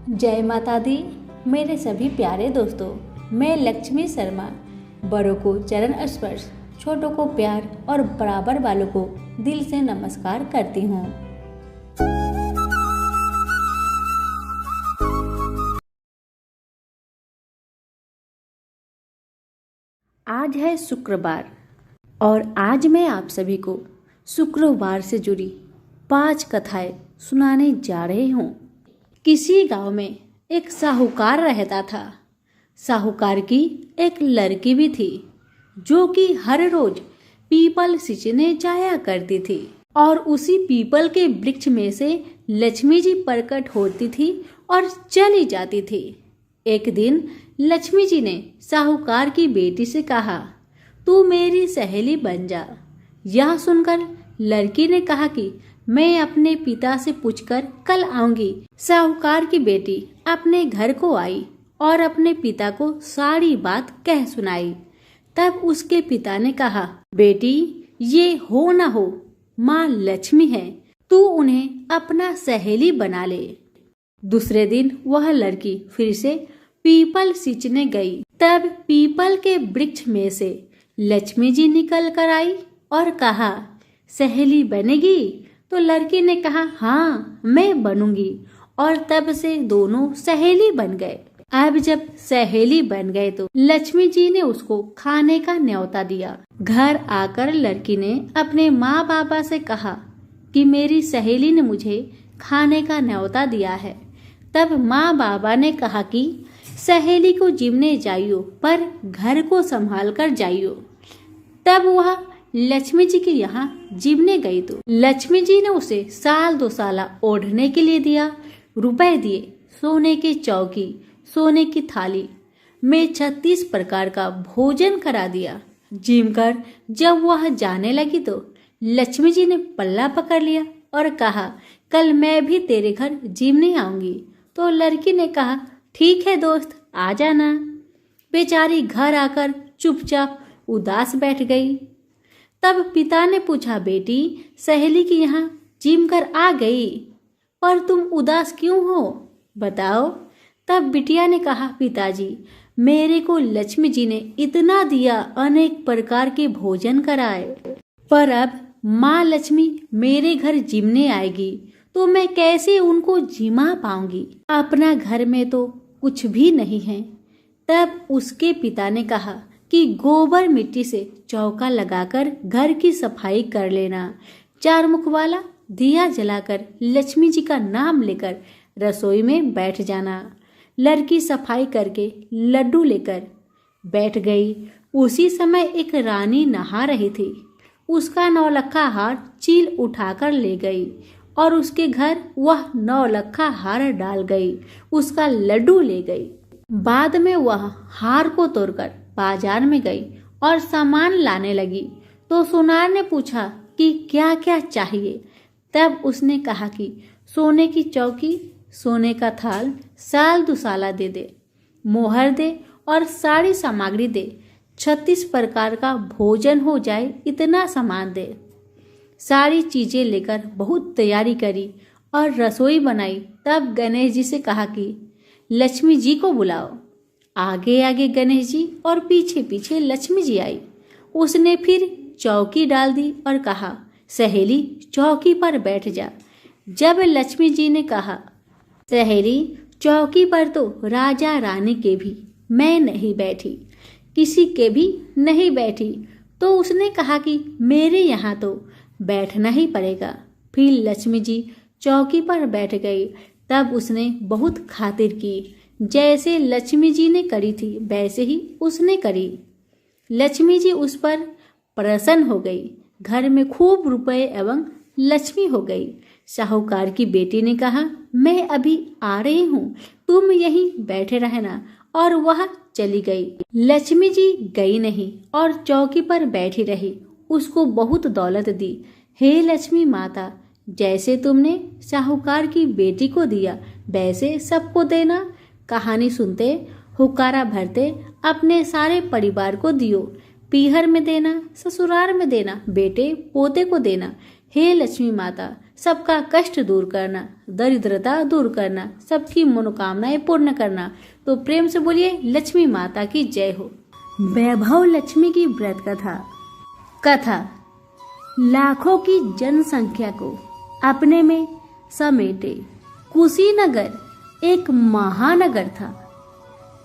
जय माता दी। मेरे सभी प्यारे दोस्तों, मैं लक्ष्मी शर्मा बड़ों को चरण स्पर्श, छोटों को प्यार और बराबर वालों को दिल से नमस्कार करती हूँ। आज है शुक्रवार और आज मैं आप सभी को शुक्रवार से जुड़ी 5 कथाएं सुनाने जा रही हूँ। किसी गांव में एक साहूकार रहता था। साहूकार की एक लड़की भी थी जो कि हर रोज पीपल सींचने जाया करती थी और उसी पीपल के वृक्ष में से लक्ष्मी जी प्रकट होती थी और चली जाती थी। एक दिन लक्ष्मी जी ने साहूकार की बेटी से कहा, तू मेरी सहेली बन जा। यह सुनकर लड़की ने कहा कि मैं अपने पिता से पूछकर कल आऊंगी। साहूकार की बेटी अपने घर को आई और अपने पिता को सारी बात कह सुनाई। तब उसके पिता ने कहा, बेटी ये हो न हो, माँ लक्ष्मी है, तू उन्हें अपना सहेली बना ले। दूसरे दिन वह लड़की फिर से पीपल सींचने गई। तब पीपल के वृक्ष में से लक्ष्मी जी निकल कर आई और कहा, सहेली बनेगी? तो लड़की ने कहा, हाँ मैं बनूंगी। और तब से दोनों सहेली बन गए। अब जब सहेली बन गए तो लक्ष्मी जी ने उसको खाने का न्योता दिया। घर आकर लड़की ने अपने माँ बाबा से कहा कि मेरी सहेली ने मुझे खाने का न्योता दिया है। तब माँ बाबा ने कहा कि सहेली को जिमने जाइयो, पर घर को संभाल कर जाइयो। तब वह लक्ष्मी जी के यहाँ जिमने गई तो लक्ष्मी जी ने उसे साल 2 साल ओढ़ने के लिए दिया। रुपए दिए, सोने की चौकी, सोने की थाली में 36 प्रकार का भोजन करा दिया। जिम कर जब वह जाने लगी तो लक्ष्मी जी ने पल्ला पकड़ लिया और कहा, कल मैं भी तेरे घर जिमने आऊंगी। तो लड़की ने कहा, ठीक है दोस्त, आ जाना। बेचारी घर आकर चुपचाप उदास बैठ गई। तब पिता ने पूछा, बेटी सहेली की यहाँ जिम कर आ गई, पर तुम उदास क्यों हो, बताओ। तब बिटिया ने कहा, पिताजी मेरे को लक्ष्मी जी ने इतना दिया, अनेक प्रकार के भोजन कराए, पर अब माँ लक्ष्मी मेरे घर जिमने आएगी तो मैं कैसे उनको जिमा पाऊंगी। अपना घर में तो कुछ भी नहीं है। तब उसके पिता ने कहा कि गोबर मिट्टी से चौका लगाकर घर की सफाई कर लेना। 4 मुख वाला दिया जलाकर लक्ष्मी जी का नाम लेकर रसोई में बैठ जाना। लड़की सफाई करके लड्डू लेकर बैठ गई। उसी समय एक रानी नहा रही थी। उसका 9 लखा हार चील उठाकर ले गई और उसके घर वह 9 लखा हार डाल गई। उसका लड्डू ले गई। बाद में वह हार को तोड़कर बाजार में गई और सामान लाने लगी। तो सुनार ने पूछा कि क्या क्या चाहिए। तब उसने कहा कि सोने की चौकी, सोने का थाल, साल 2 साल दे दे, मोहर दे और सारी सामग्री दे। 36 प्रकार का भोजन हो जाए, इतना सामान दे। सारी चीजें लेकर बहुत तैयारी करी और रसोई बनाई। तब गणेश जी से कहा कि लक्ष्मी जी को बुलाओ। आगे आगे गणेश जी और पीछे पीछे लक्ष्मी जी आई। उसने फिर चौकी डाल दी और कहा, सहेली चौकी पर बैठ जा। जब लक्ष्मी जी ने कहा, सहेली चौकी पर तो राजा रानी के भी मैं नहीं बैठी, किसी के भी नहीं बैठी, तो उसने कहा कि मेरे यहाँ तो बैठना ही पड़ेगा। फिर लक्ष्मी जी चौकी पर बैठ गई। तब उसने बहुत खातिर की। जैसे लक्ष्मी जी ने करी थी वैसे ही उसने करी। लक्ष्मी जी उस पर प्रसन्न हो गई। घर में खूब रुपए एवं लक्ष्मी हो गई। साहूकार की बेटी ने कहा, मैं अभी आ रही हूँ, तुम यहीं बैठे रहना। और वह चली गई। लक्ष्मी जी गई नहीं और चौकी पर बैठी रही। उसको बहुत दौलत दी। हे लक्ष्मी माता, जैसे तुमने साहूकार की बेटी को दिया वैसे सबको देना। कहानी सुनते, हुक्कारा भरते अपने सारे परिवार को दियो। पीहर में देना, ससुराल में देना, बेटे पोते को देना। हे लक्ष्मी माता, सबका कष्ट दूर करना, दरिद्रता दूर करना, सबकी मनोकामनाएं पूर्ण करना। तो प्रेम से बोलिए लक्ष्मी माता की जय हो। वैभव लक्ष्मी की व्रत कथा लाखों की जनसंख्या को अपने में समेटे। कुशीनगर एक महानगर था।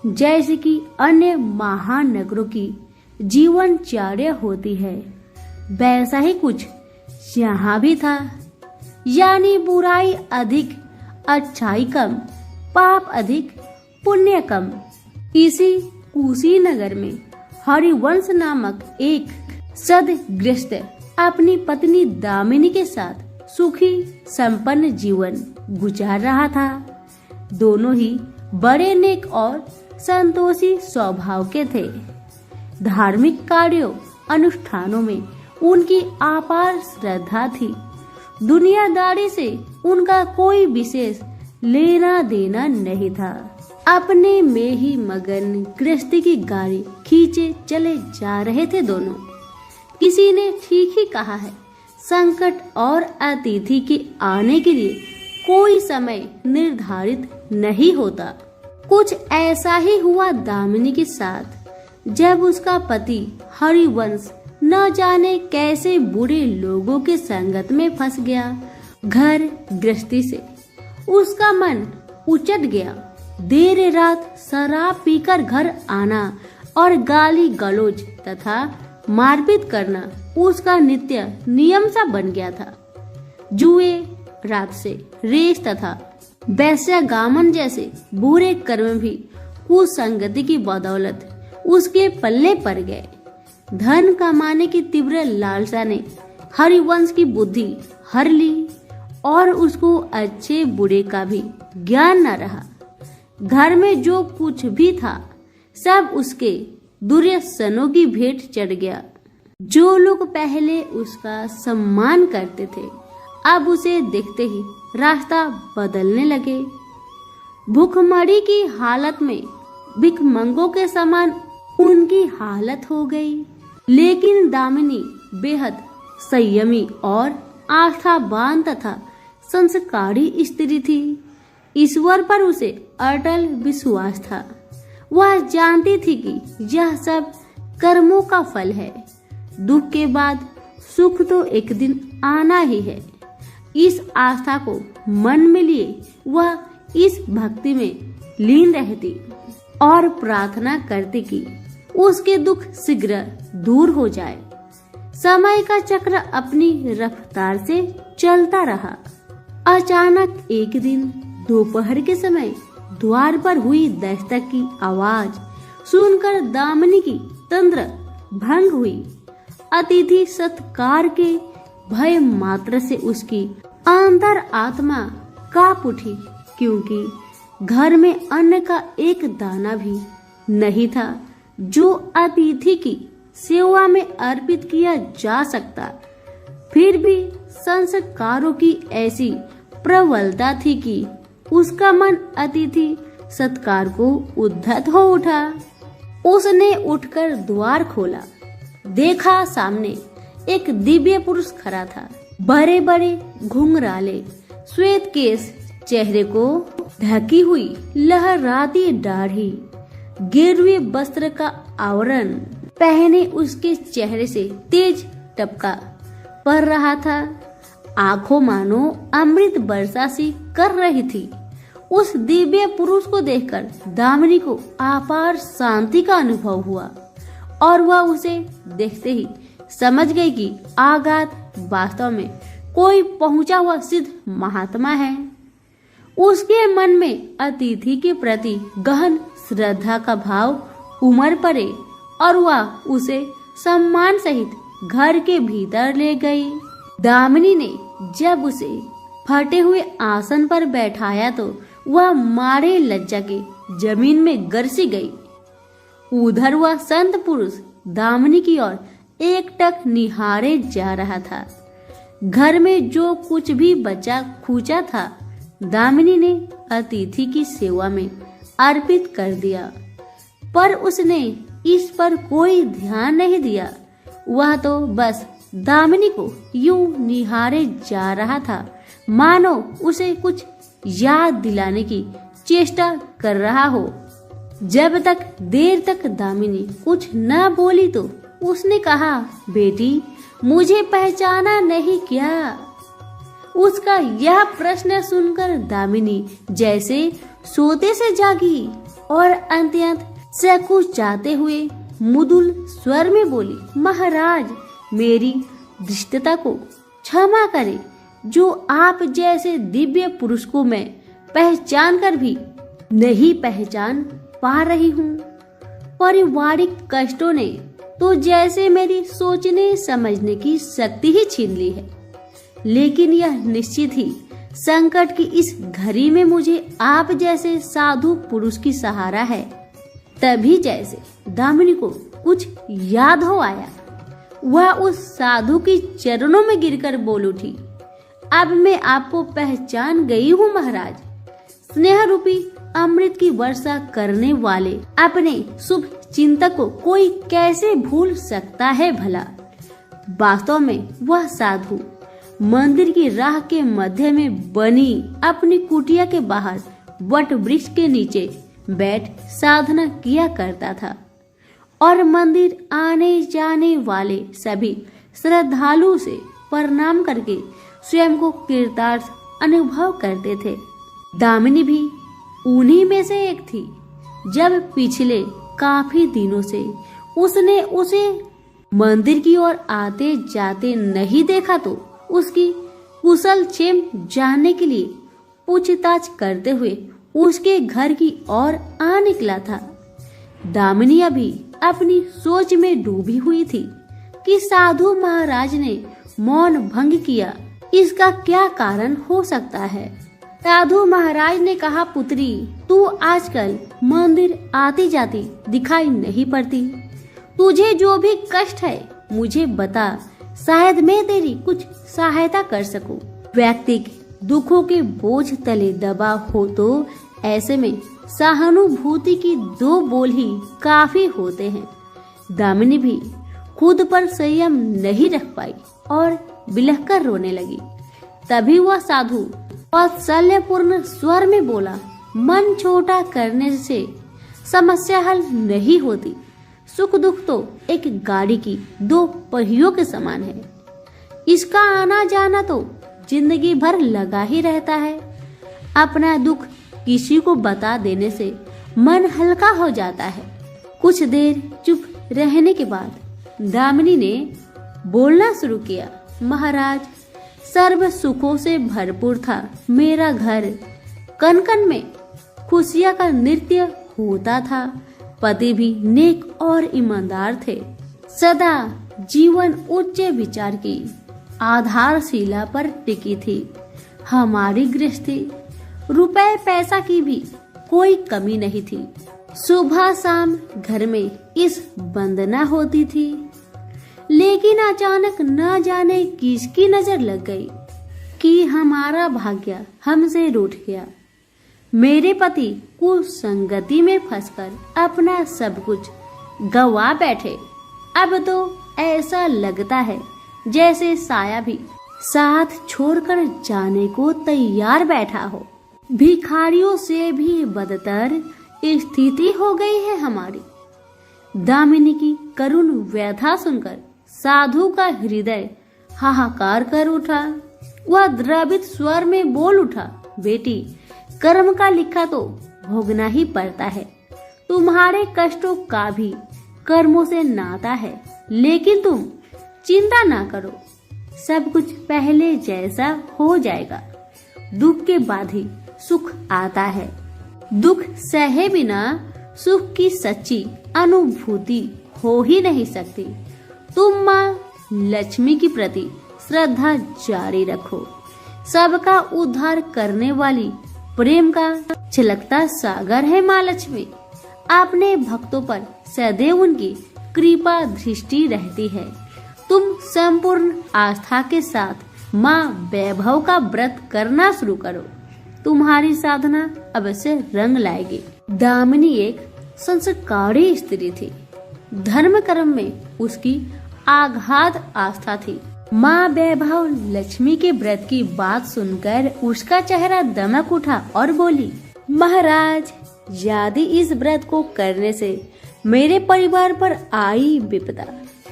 जैसे कि अन्य महानगरों की जीवनचर्या होती है, वैसा ही कुछ यहाँ भी था। यानी बुराई अधिक, अच्छाई कम, पाप अधिक, पुण्य कम। इसी कुशीनगर में हरिवंश नामक एक सद्गृहस्थ अपनी पत्नी दामिनी के साथ सुखी संपन्न जीवन गुजार रहा था। दोनों ही बड़े नेक और संतोषी स्वभाव के थे। धार्मिक कार्यों अनुष्ठानों में उनकी अपार श्रद्धा थी। दुनियादारी से उनका कोई विशेष लेना देना नहीं था। अपने में ही मगन गृहस्थी की गाड़ी खींचे चले जा रहे थे दोनों। किसी ने ठीक ही कहा है, संकट और अतिथि के आने के लिए कोई समय निर्धारित नहीं होता। कुछ ऐसा ही हुआ दामिनी के साथ, जब उसका पति हरिवंश न जाने कैसे बुरे लोगों के संगत में फंस गया। घर गृहस्थी से उसका मन उचट गया। देर रात शराब पीकर घर आना और गाली गलौज तथा मारपीट करना उसका नित्य नियम सा बन गया था। जुए, रात से रेस तथा वैश्यागमन जैसे बुरे कर्म भी कुसंगति की बदौलत उसके पल्ले पड़ गए। धन कमाने की तीव्र लालसा ने हरिवंश की बुद्धि हर ली और उसको अच्छे बुरे का भी ज्ञान न रहा। घर में जो कुछ भी था सब उसके दुर्व्यसनों की भेंट चढ़ गया। जो लोग पहले उसका सम्मान करते थे अब उसे देखते ही रास्ता बदलने लगे। भूखमरी की हालत में भिखमंगों के समान उनकी हालत हो गई। लेकिन दामिनी बेहद संयमी और आस्थावान तथा संस्कारी स्त्री थी। ईश्वर पर उसे अटल विश्वास था। वह जानती थी कि यह सब कर्मों का फल है। दुख के बाद सुख तो एक दिन आना ही है। इस आस्था को मन में लिए वह इस भक्ति में लीन रहती और प्रार्थना करती कि उसके दुख शीघ्र दूर हो जाए। समय का चक्र अपनी रफ्तार से चलता रहा। अचानक एक दिन दोपहर के समय द्वार पर हुई दस्तक की आवाज सुनकर दामिनी की तंद्रा भंग हुई। अतिथि सत्कार के भय मात्र से उसकी अंतर आत्मा कांप उठी, क्योंकि घर में अन्न का एक दाना भी नहीं था जो अतिथि की सेवा में अर्पित किया जा सकता। फिर भी संस्कारों की ऐसी प्रबलता थी कि उसका मन अतिथि सत्कार को उद्धत हो उठा। उसने उठकर द्वार खोला। देखा सामने एक दिव्य पुरुष खड़ा था। बड़े बड़े घुंघराले श्वेत केश, चेहरे को ढकी हुई लहराती दाढ़ी, गेरुए वस्त्र का आवरण पहने उसके चेहरे से तेज टपका पड़ रहा था। आंखों मानो अमृत वर्षा सी कर रही थी। उस दिव्य पुरुष को देखकर दामिनी को अपार शांति का अनुभव हुआ और वह उसे देखते ही समझ गई कि आगात वास्तव में कोई पहुंचा हुआ सिद्ध महात्मा है। उसके मन में अतिथि के प्रति गहन श्रद्धा का भाव उमड़ पड़े और वह उसे सम्मान सहित घर के भीतर ले गई। दामिनी ने जब उसे फटे हुए आसन पर बैठाया तो वह मारे लज्जा के जमीन में गरसी गई। उधर वह संत पुरुष दामिनी की ओर एकटक निहारे जा रहा था। घर में जो कुछ भी बचा खुचा था दामिनी ने अतिथि की सेवा में अर्पित कर दिया, पर उसने इस पर कोई ध्यान नहीं दिया। वह तो बस दामिनी को यूं निहारे जा रहा था मानो उसे कुछ याद दिलाने की चेष्टा कर रहा हो। जब तक देर तक दामिनी कुछ न बोली तो उसने कहा, बेटी मुझे पहचाना नहीं क्या? उसका यह प्रश्न सुनकर दामिनी जैसे सोते से जागी और अंत्यत सकुचाते हुए मुदुल स्वर में बोली, महाराज मेरी धृष्टता को क्षमा करें, जो आप जैसे दिव्य पुरुष को मैं पहचान कर भी नहीं पहचान पा रही हूँ। पारिवारिक कष्टों ने तो जैसे मेरी सोचने समझने की शक्ति ही छीन ली है, लेकिन यह निश्चित ही संकट की इस घड़ी में मुझे आप जैसे साधु पुरुष की सहारा है। तभी जैसे दामिनी को कुछ याद हो आया, वह उस साधु की चरणों में गिरकर बोल उठी, अब मैं आपको पहचान गई हूँ महाराज। स्नेह रूपी अमृत की वर्षा करने वाले अपने शुभ चिंतक को कोई कैसे भूल सकता है भला। वास्तव में वह साधु मंदिर की राह के मध्य में बनी अपनी कुटिया के बाहर वट वृक्ष के नीचे बैठ साधना किया करता था और मंदिर आने जाने वाले सभी श्रद्धालु से प्रणाम करके स्वयं को कृतार्थ अनुभव करते थे। दामिनी भी उन्हीं में से एक थी। जब पिछले काफी दिनों से उसने उसे मंदिर की ओर आते जाते नहीं देखा तो उसकी कुशल क्षेम जानने के लिए पूछताछ करते हुए उसके घर की ओर आ निकला था। दामिनी अभी अपनी सोच में डूबी हुई थी कि साधु महाराज ने मौन भंग किया, इसका क्या कारण हो सकता है। साधु महाराज ने कहा, पुत्री तू आजकल मंदिर आती जाती दिखाई नहीं पड़ती, तुझे जो भी कष्ट है मुझे बता, शायद मैं तेरी कुछ सहायता कर सकूं। व्यक्ति दुखों के बोझ तले दबा हो तो ऐसे में सहानुभूति की दो बोल ही काफी होते हैं। दामिनी भी खुद पर संयम नहीं रख पाई और बिलखकर रोने लगी। तभी वह साधु वात्सल्यपूर्ण स्वर में बोला, मन छोटा करने से समस्या हल नहीं होती। सुख दुख तो एक गाड़ी की दो पहियों के समान है, इसका आना जाना तो जिंदगी भर लगा ही रहता है। अपना दुख किसी को बता देने से मन हल्का हो जाता है। कुछ देर चुप रहने के बाद दामिनी ने बोलना शुरू किया, महाराज सर्व सुखों से भरपूर था मेरा घर, कन कन में खुशियां का नृत्य होता था। पति भी नेक और ईमानदार थे। सदा जीवन उच्च विचार की आधारशिला पर टिकी थी। हमारी गृहस्थी रुपए पैसा की भी कोई कमी नहीं थी। सुबह शाम घर में इस वंदना होती थी, लेकिन अचानक न जाने किसकी नजर लग गई कि हमारा भाग्य हमसे रूठ गया। मेरे पति कुसंगति में फंसकर अपना सब कुछ गवा बैठे। अब तो ऐसा लगता है जैसे साया भी साथ छोड़कर जाने को तैयार बैठा हो। भिखारियों से भी बदतर स्थिति हो गई है हमारी। दामिनी की करुण व्यथा सुनकर साधु का हृदय हाहाकार कर उठा। वह द्रवित स्वर में बोल उठा, बेटी कर्म का लिखा तो भोगना ही पड़ता है। तुम्हारे कष्टों का भी कर्मों से नाता है, लेकिन तुम चिंता ना करो, सब कुछ पहले जैसा हो जाएगा। दुख के बाद ही सुख आता है। दुख सहे बिना सुख की सच्ची अनुभूति हो ही नहीं सकती। तुम माँ लक्ष्मी की प्रति श्रद्धा जारी रखो। सबका उद्धार करने वाली प्रेम का छलकता सागर है माँ लक्ष्मी। अपने भक्तों पर सदैव उनकी कृपा दृष्टि रहती है। तुम संपूर्ण आस्था के साथ माँ वैभव का व्रत करना शुरू करो, तुम्हारी साधना अवश्य रंग लाएगी। दामिनी एक संस्कारी स्त्री थी। धर्म कर्म में उसकी आगाध आस्था थी। माँ वैभव लक्ष्मी के व्रत की बात सुनकर उसका चेहरा दमक उठा और बोली, महाराज, यदि इस व्रत को करने से मेरे परिवार पर आई विपदा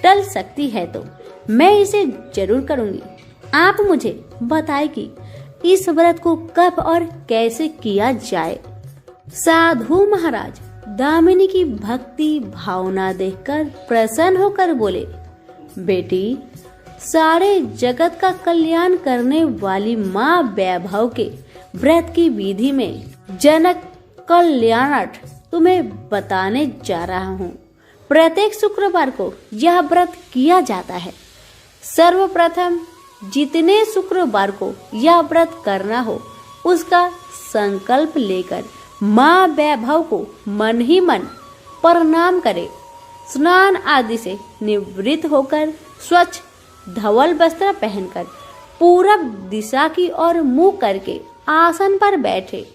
टल सकती है तो मैं इसे जरूर करूंगी। आप मुझे बताएं कि इस व्रत को कब और कैसे किया जाए। साधु महाराज दामिनी की भक्ति भावना देखकर प्रसन्न होकर बोले, बेटी, सारे जगत का कल्याण करने वाली माँ वैभव के व्रत की विधि में जनक कल्याणार्थ तुम्हें बताने जा रहा हूँ। प्रत्येक शुक्रवार को यह व्रत किया जाता है। सर्वप्रथम जितने शुक्रवार को यह व्रत करना हो उसका संकल्प लेकर माँ वैभव को मन ही मन प्रणाम करे। स्नान आदि से निवृत्त होकर स्वच्छ धवल वस्त्र पहनकर पूरब दिशा की ओर मुंह करके आसन पर बैठे।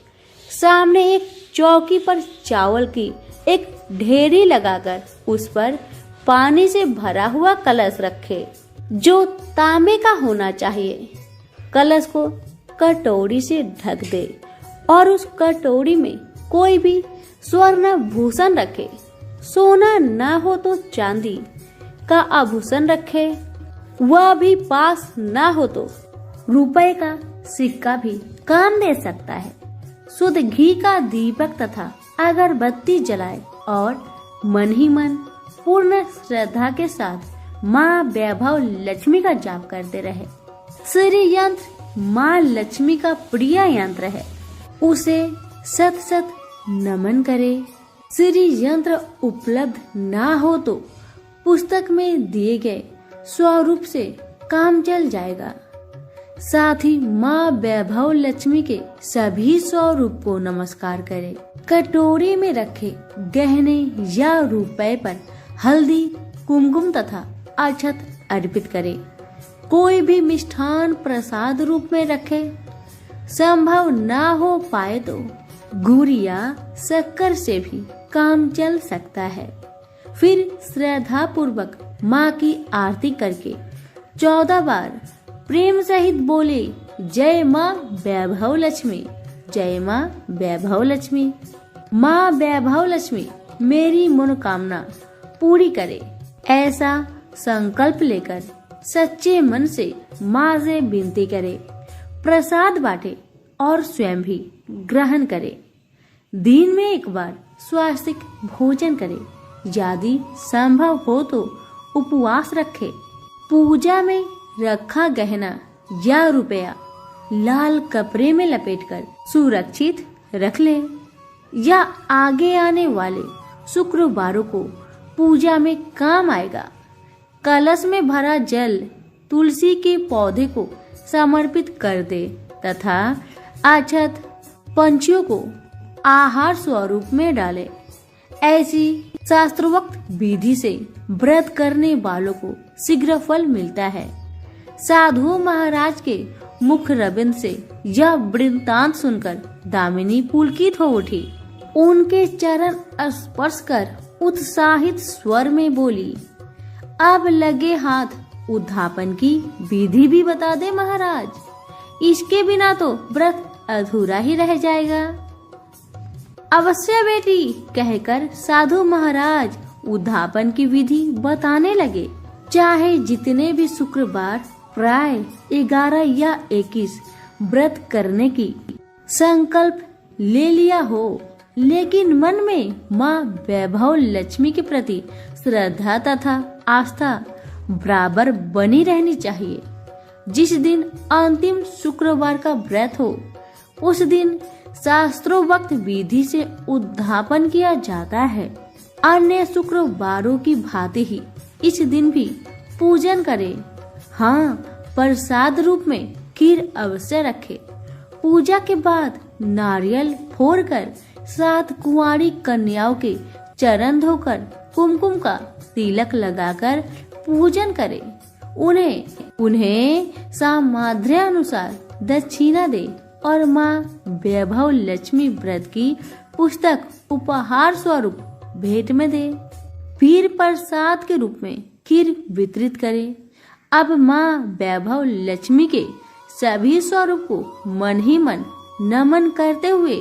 सामने एक चौकी पर चावल की एक ढेरी लगाकर उस पर पानी से भरा हुआ कलश रखे, जो तांबे का होना चाहिए। कलश को कटोरी से ढक दे और उस कटोरी में कोई भी स्वर्ण भूषण रखे। सोना न हो तो चांदी का आभूषण रखे। वह भी पास न हो तो रुपए का सिक्का भी काम दे सकता है। शुद्ध घी का दीपक तथा अगरबत्ती जलाए और मन ही मन पूर्ण श्रद्धा के साथ माँ वैभव लक्ष्मी का जाप करते रहे। श्री यंत्र माँ लक्ष्मी का प्रिय यंत्र है, उसे सत सत नमन करे। श्री यंत्र उपलब्ध ना हो तो पुस्तक में दिए गए स्वरूप से काम चल जाएगा। साथ ही माँ वैभव लक्ष्मी के सभी स्वरूप को नमस्कार करें। कटोरी में रखे गहने या रुपए पर हल्दी, कुमकुम तथा अक्षत अर्पित करें। कोई भी मिष्ठान प्रसाद रूप में रखे। संभव ना हो पाए तो गुड़ या शक्कर से भी काम चल सकता है। फिर श्रद्धा पूर्वक माँ की आरती करके 14 बार प्रेम सहित बोले, जय माँ वैभव लक्ष्मी, जय माँ वैभव लक्ष्मी। माँ वैभव लक्ष्मी मेरी मनोकामना पूरी करे, ऐसा संकल्प लेकर सच्चे मन से माँ से विनती करे। प्रसाद बांटे और स्वयं भी ग्रहण करे। दिन में एक बार स्वास्तिक भोजन करे। यदि संभव हो तो उपवास रखे। पूजा में रखा गहना या रुपया लाल कपड़े में लपेटकर सुरक्षित रख ले, या आगे आने वाले शुक्रवारों को पूजा में काम आएगा। कलश में भरा जल तुलसी के पौधे को समर्पित कर दे तथा अक्षत पंछियों को आहार स्वरूप में डाले। ऐसी शास्त्रोक्त विधि से व्रत करने वालों को शीघ्र फल मिलता है। साधु महाराज के मुख रविंद से यह वृत्तांत सुनकर दामिनी पुलकित हो उठी। उनके चरण स्पर्श कर उत्साहित स्वर में बोली, अब लगे हाथ उद्धापन की विधि भी बता दे महाराज, इसके बिना तो व्रत अधूरा ही रह जाएगा। अवश्य बेटी, कहकर साधु महाराज उद्धापन की विधि बताने लगे। चाहे जितने भी शुक्रवार प्राय 11 या 21 व्रत करने की संकल्प ले लिया हो, लेकिन मन में माँ वैभव लक्ष्मी के प्रति श्रद्धा तथा आस्था बराबर बनी रहनी चाहिए। जिस दिन अंतिम शुक्रवार का व्रत हो उस दिन शास्त्रोक्त विधि से उद्धापन किया जाता है। अन्य शुक्रवारों की भांति ही इस दिन भी पूजन करें। हाँ, प्रसाद रूप में खीर अवश्य रखे। पूजा के बाद नारियल फोड़कर 7 कुंवारी कन्याओं के चरण धोकर कुमकुम का तिलक लगाकर पूजन करें। उन्हें सामर्थ्य अनुसार दक्षिणा दे और माँ वैभव लक्ष्मी व्रत की पुस्तक उपहार स्वरूप भेंट में दे। फिर प्रसाद के रूप में खीर वितरित करे। अब माँ वैभव लक्ष्मी के सभी स्वरूप को मन ही मन नमन करते हुए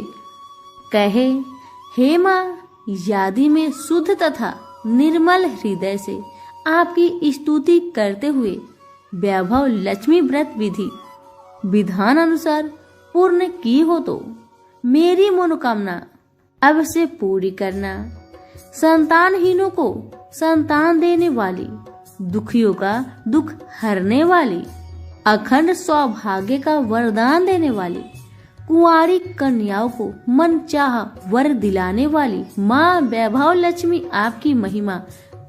कहे, हे माँ, यदि मैं शुद्ध तथा निर्मल हृदय से आपकी स्तुति करते हुए वैभव लक्ष्मी व्रत विधि विधान अनुसार पूर्ण की हो तो मेरी मनोकामना अवश्य पूरी करना। संतानहीनों को संतान देने वाली, दुखियों का दुख हरने वाली, अखंड सौभाग्य का वरदान देने वाली, कुंवारी कन्याओं को मनचाहा वर दिलाने वाली माँ वैभव लक्ष्मी आपकी महिमा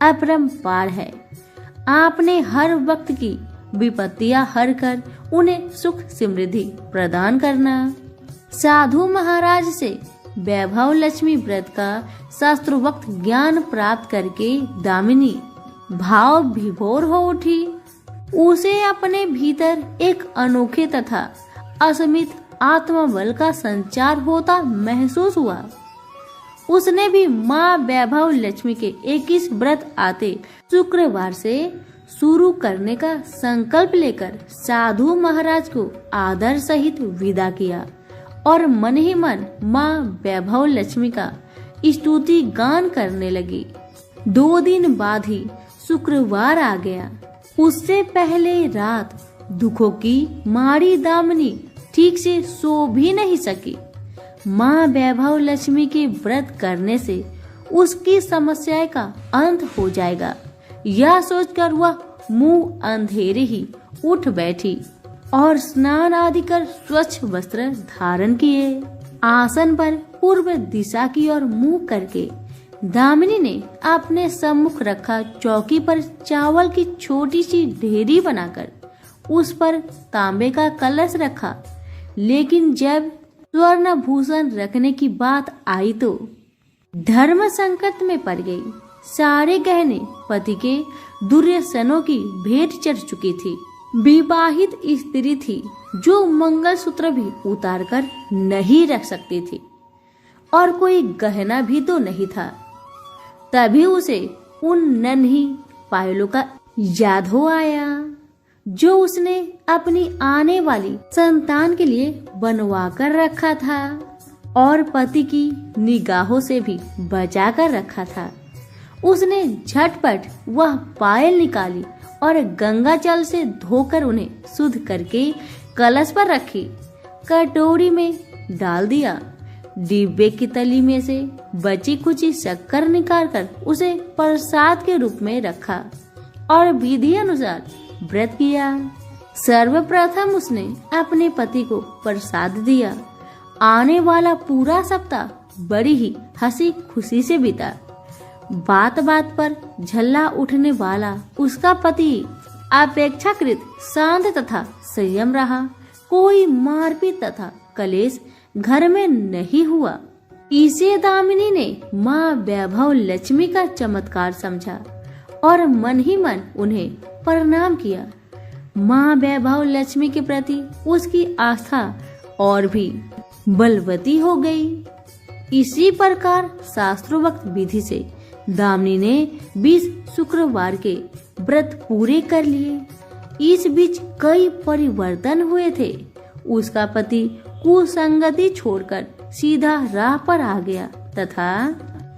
अपरंपार है। आपने हर वक्त की विपत्तियां हर कर उन्हें सुख समृद्धि प्रदान करना। साधु महाराज से वैभव लक्ष्मी व्रत का शास्त्रोक्त ज्ञान प्राप्त करके दामिनी भाव विभोर हो उठी। उसे अपने भीतर एक अनोखे तथा असीमित आत्मबल का संचार होता महसूस हुआ। उसने भी माँ वैभव लक्ष्मी के 21 व्रत आते शुक्रवार से शुरू करने का संकल्प लेकर साधु महाराज को आदर सहित विदा किया और मन ही मन माँ वैभव लक्ष्मी का स्तुति गान करने लगी। 2 दिन बाद ही शुक्रवार आ गया। उससे पहले रात दुखों की मारी दामिनी ठीक से सो भी नहीं सकी। माँ वैभव लक्ष्मी के व्रत करने से उसकी समस्या का अंत हो जाएगा, यह सोचकर वह मुंह अंधेरे ही उठ बैठी और स्नान आदि कर स्वच्छ वस्त्र धारण किए। आसन पर पूर्व दिशा की ओर मुंह करके दामिनी ने अपने सम्मुख रखा चौकी पर चावल की छोटी सी ढेरी बनाकर उस पर तांबे का कलश रखा। लेकिन जब स्वर्ण भूषण रखने की बात आई तो धर्म संकट में पड़ गई। सारे गहने पति के दुर्व्यसनों की भेंट चढ़ चुकी थी। विवाहित स्त्री थी जो मंगलसूत्र भी उतार कर नहीं रख सकती थी और कोई गहना भी तो नहीं था। तभी उसे उन नन्ही पायलों का याद हो आया जो उसने अपनी आने वाली संतान के लिए बनवा कर रखा था और पति की निगाहों से भी बचा कर रखा था। उसने झटपट वह पायल निकाली और गंगा जल से धोकर उन्हें शुद्ध करके कलश पर रखी। कटोरी में डाल दिया। डिब्बे की तली में से बची कुची शक्कर निकालकर उसे प्रसाद के रूप में रखा और विधि अनुसार व्रत किया। सर्वप्रथम उसने अपने पति को प्रसाद दिया। आने वाला पूरा सप्ताह बड़ी ही हंसी खुशी से बीता। बात बात पर झल्ला उठने वाला उसका पति अपेक्षाकृत शांत तथा संयम रहा। कोई मारपीट तथा कलेश घर में नहीं हुआ। इसे दामिनी ने माँ वैभव लक्ष्मी का चमत्कार समझा और मन ही मन उन्हें प्रणाम किया। माँ वैभव लक्ष्मी के प्रति उसकी आस्था और भी बलवती हो गई। इसी प्रकार शास्त्रोक्त विधि से दामिनी ने 20 शुक्रवार के व्रत पूरे कर लिए। इस बीच कई परिवर्तन हुए थे। उसका पति कुसंगति छोड़कर सीधा राह पर आ गया तथा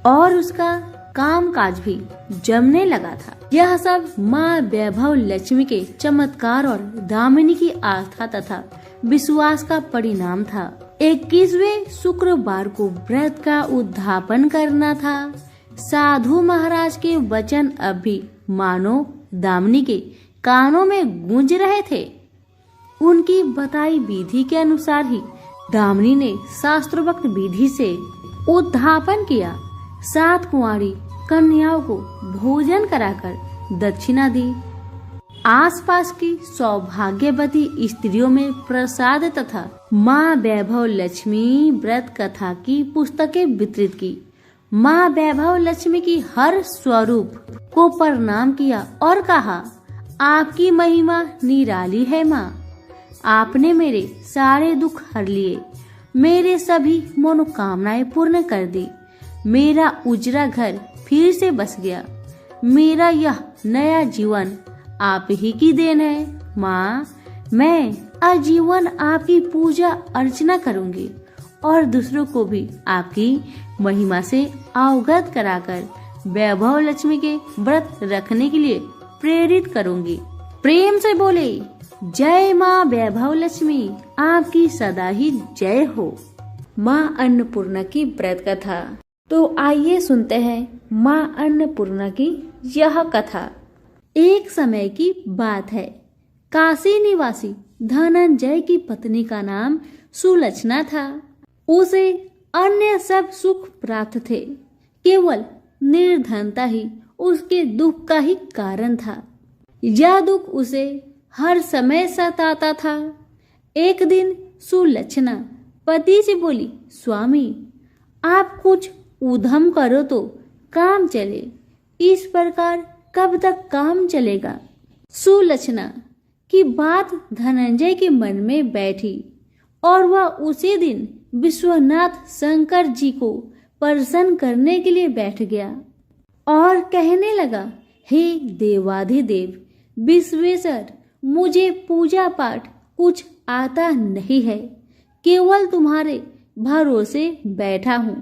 और उसका कामकाज भी जमने लगा था। यह सब माँ वैभव लक्ष्मी के चमत्कार और दामिनी की आस्था तथा विश्वास का परिणाम था। 21वें शुक्रवार को व्रत का उद्यापन करना था। साधु महाराज के वचन अब भी मानो दामिनी के कानों में गूंज रहे थे। उनकी बताई विधि के अनुसार ही दामिनी ने शास्त्रोक्त विधि से उद्यापन किया। 7 कुंवारी कन्याओं को भोजन कराकर दक्षिणा दी। आसपास की सौभाग्यवती स्त्रियों में प्रसाद तथा माँ वैभव लक्ष्मी व्रत कथा की पुस्तकें वितरित की। माँ वैभव लक्ष्मी की हर स्वरूप को प्रणाम किया और कहा, आपकी महिमा निराली है माँ। आपने मेरे सारे दुख हर लिए, मेरे सभी मनोकामनाएं पूर्ण कर दी। मेरा उजरा घर फिर से बस गया। मेरा यह नया जीवन आप ही की देन है। माँ, मैं आजीवन आपकी पूजा अर्चना करूंगी और दूसरों को भी आपकी महिमा से अवगत कराकर वैभव लक्ष्मी के व्रत रखने के लिए प्रेरित करूंगी। प्रेम से बोले, जय माँ वैभव लक्ष्मी, आपकी सदा ही जय हो। माँ अन्नपूर्णा की व्रत कथा। तो आइए सुनते हैं माँ अन्नपूर्णा की यह कथा। एक समय की बात है। काशी निवासी धनंजय की पत्नी का नाम सुलक्षणा था। उसे अन्य सब सुख प्राप्त थे, केवल निर्धनता ही उसके दुख का ही कारण था। यह दुख उसे हर समय सताता था। एक दिन सुलक्षणा पति से बोली, स्वामी, आप कुछ उद्यम करो तो काम चले। इस प्रकार कब तक काम चलेगा? सुलक्षणा की बात धनंजय के मन में बैठी और वह उसी दिन विश्वनाथ शंकर जी को प्रसन्न करने के लिए बैठ गया और कहने लगा, हे देवाधिदेव विश्वेश्वर, मुझे पूजा पाठ कुछ आता नहीं है, केवल तुम्हारे भरोसे बैठा हूँ।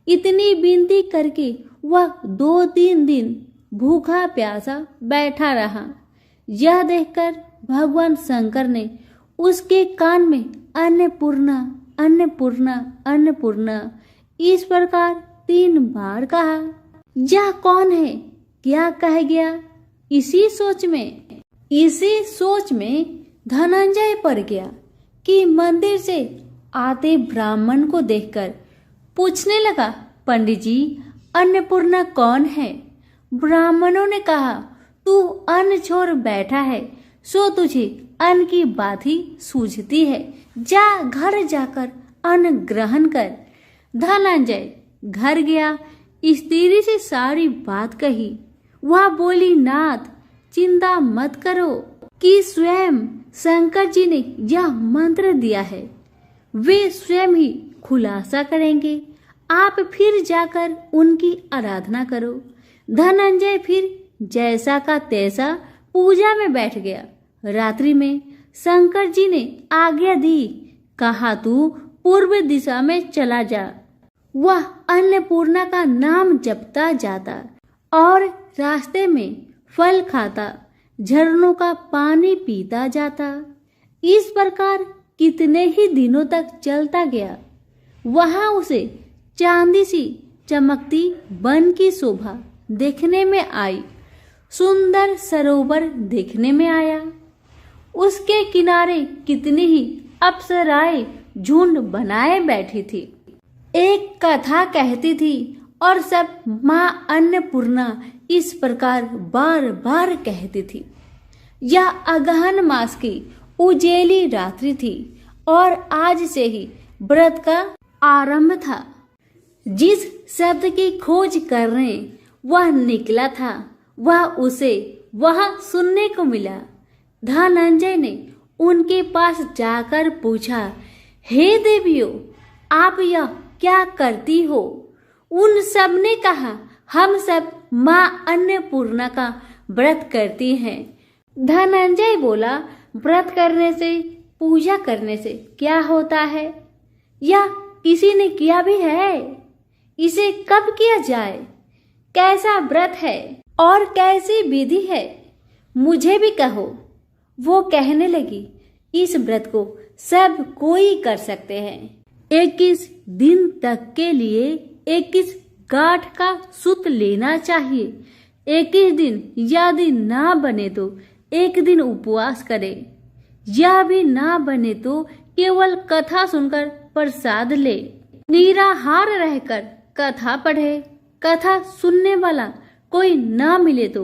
इतनी विनती करके वह 2-3 दिन भूखा प्यासा बैठा रहा। यह देखकर भगवान शंकर ने उसके कान में अन्नपूर्णा अन्नपूर्णा अन्नपूर्णा इस प्रकार 3 बार कहा। यह कौन है, क्या कह गया? इसी सोच में धनंजय पड़ गया कि मंदिर से आते ब्राह्मण को देखकर पूछने लगा, पंडित जी, अन्नपूर्णा कौन है? ब्राह्मणों ने कहा, तू अन्न छोड़ बैठा है, सो तुझे अन्न की बात ही सूझती है। जा घर जाकर अन्न ग्रहण कर। धनंजय घर गया, स्त्री से सारी बात कही। वह बोली, नाथ, चिंता मत करो कि स्वयं शंकर जी ने यह मंत्र दिया है, वे स्वयं ही खुलासा करेंगे। आप फिर जाकर उनकी आराधना करो। धनंजय फिर जैसा का तैसा पूजा में बैठ गया। रात्रि में शंकर जी ने आज्ञा दी, कहा तू पूर्व दिशा में चला जा। वह अन्नपूर्णा का नाम जपता जाता और रास्ते में फल खाता, झरनों का पानी पीता जाता। इस प्रकार कितने ही दिनों तक चलता गया। वहां उसे चांदी सी चमकती वन की शोभा देखने में आई। सुंदर सरोवर देखने में आया। उसके किनारे कितनी ही अप्सराएं झुंड बनाए बैठी थी। एक कथा कहती थी और सब माँ अन्नपूर्णा इस प्रकार बार बार कहती थी। यह अगहन मास की उजेली रात्रि थी और आज से ही व्रत का आरंभ था। जिस शब्द की खोज करने वह निकला था, वह उसे वहां सुनने को मिला। धनंजय ने उनके पास जाकर पूछा, हे देवियों, आप यह क्या करती हो? उन सब ने कहा, हम सब माँ अन्नपूर्णा का व्रत करती हैं। धनंजय बोला, व्रत करने से, पूजा करने से क्या होता है? या किसी ने किया भी है? इसे कब किया जाए? कैसा व्रत है और कैसी विधि है? मुझे भी कहो। वो कहने लगी, इस व्रत को सब कोई कर सकते हैं। 21 दिन तक के लिए 21 गांठ का सूत लेना चाहिए। 21 दिन यदि ना बने तो 1 दिन उपवास करे। यह भी ना बने तो केवल कथा सुनकर प्रसाद ले। निराहार रहकर कथा पढ़े। कथा सुनने वाला कोई ना मिले तो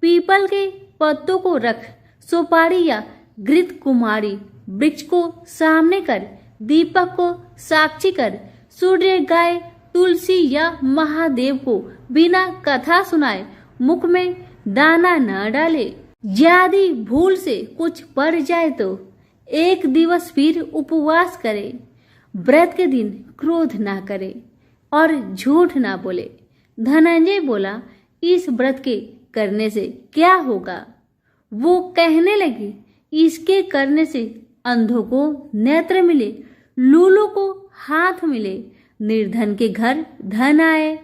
पीपल के पत्तों को रख, सुपारी या घृत कुमारी वृक्ष को सामने कर, दीपक को साक्षी कर, सूर्य, गाय, तुलसी या महादेव को बिना कथा सुनाए मुख में दाना न डाले। यदि भूल से कुछ पड़ जाए तो 1 दिवस फिर उपवास करे। व्रत के दिन क्रोध ना करे और झूठ ना बोले। धनंजय बोला, इस व्रत के करने से क्या होगा? वो कहने लगी, इसके करने से अंधों को नेत्र मिले, लूलों को हाथ मिले, निर्धन के घर धन आए,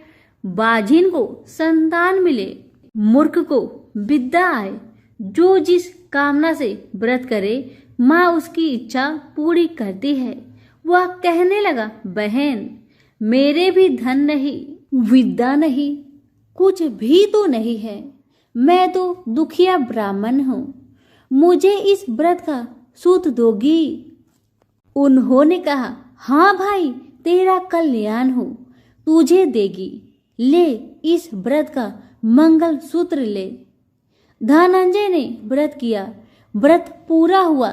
बाझिन को संतान मिले, मूर्ख को विद्या आए। जो जिस कामना से व्रत करे माँ उसकी इच्छा पूरी करती है। वह कहने लगा, बहन मेरे भी धन नहीं, विद्या नहीं, कुछ भी तो नहीं है। मैं तो दुखिया ब्राह्मण हूँ, मुझे इस व्रत का सूत दोगी? उन्होंने कहा, हाँ भाई, तेरा कल्याण हो, तुझे देगी। ले इस व्रत का मंगल सूत्र ले। धनंजय ने व्रत किया। व्रत पूरा हुआ।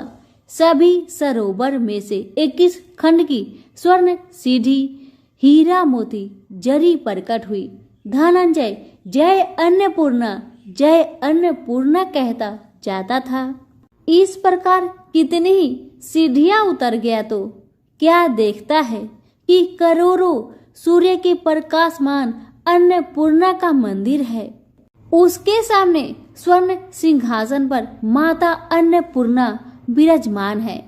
सभी सरोवर में से 21 खंड की स्वर्ण सीढ़ी हीरा मोती जरी प्रकट हुई। धनंजय जय अन्नपूर्णा, जय अन्नपूर्णा कहता जाता था। इस प्रकार कितनी ही सीढ़ियां उतर गया तो क्या देखता है कि करोड़ों सूर्य के प्रकाशमान अन्नपूर्णा का मंदिर है। उसके सामने स्वर्ण सिंहासन पर माता अन्नपूर्णा विराजमान है।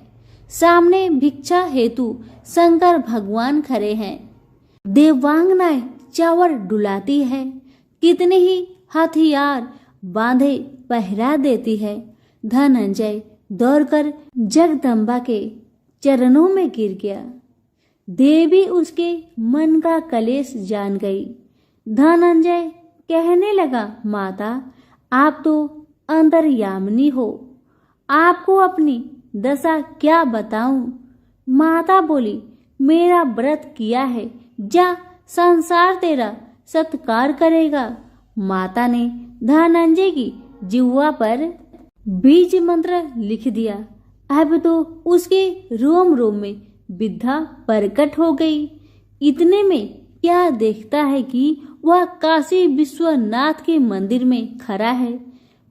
सामने भिक्षा हेतु शंकर भगवान खड़े हैं। देवांगनाएं चावर डुलाती है। कितने ही हथियार बांधे पहरा देती है। धनंजय दौड़कर जगदम्बा के चरणों में गिर गया। देवी उसके मन का कलेश जान गई। धनंजय कहने लगा, माता आप तो अंतर्यामिनी हो, आपको अपनी दशा क्या बताऊं? माता बोली, मेरा व्रत किया है, जा संसार तेरा सत्कार करेगा। माता ने धनंजय की जिह्वा पर बीज मंत्र लिख दिया। अब तो उसके रोम रोम में विद्या प्रकट हो गई। इतने में क्या देखता है कि वह काशी विश्वनाथ के मंदिर में खड़ा है।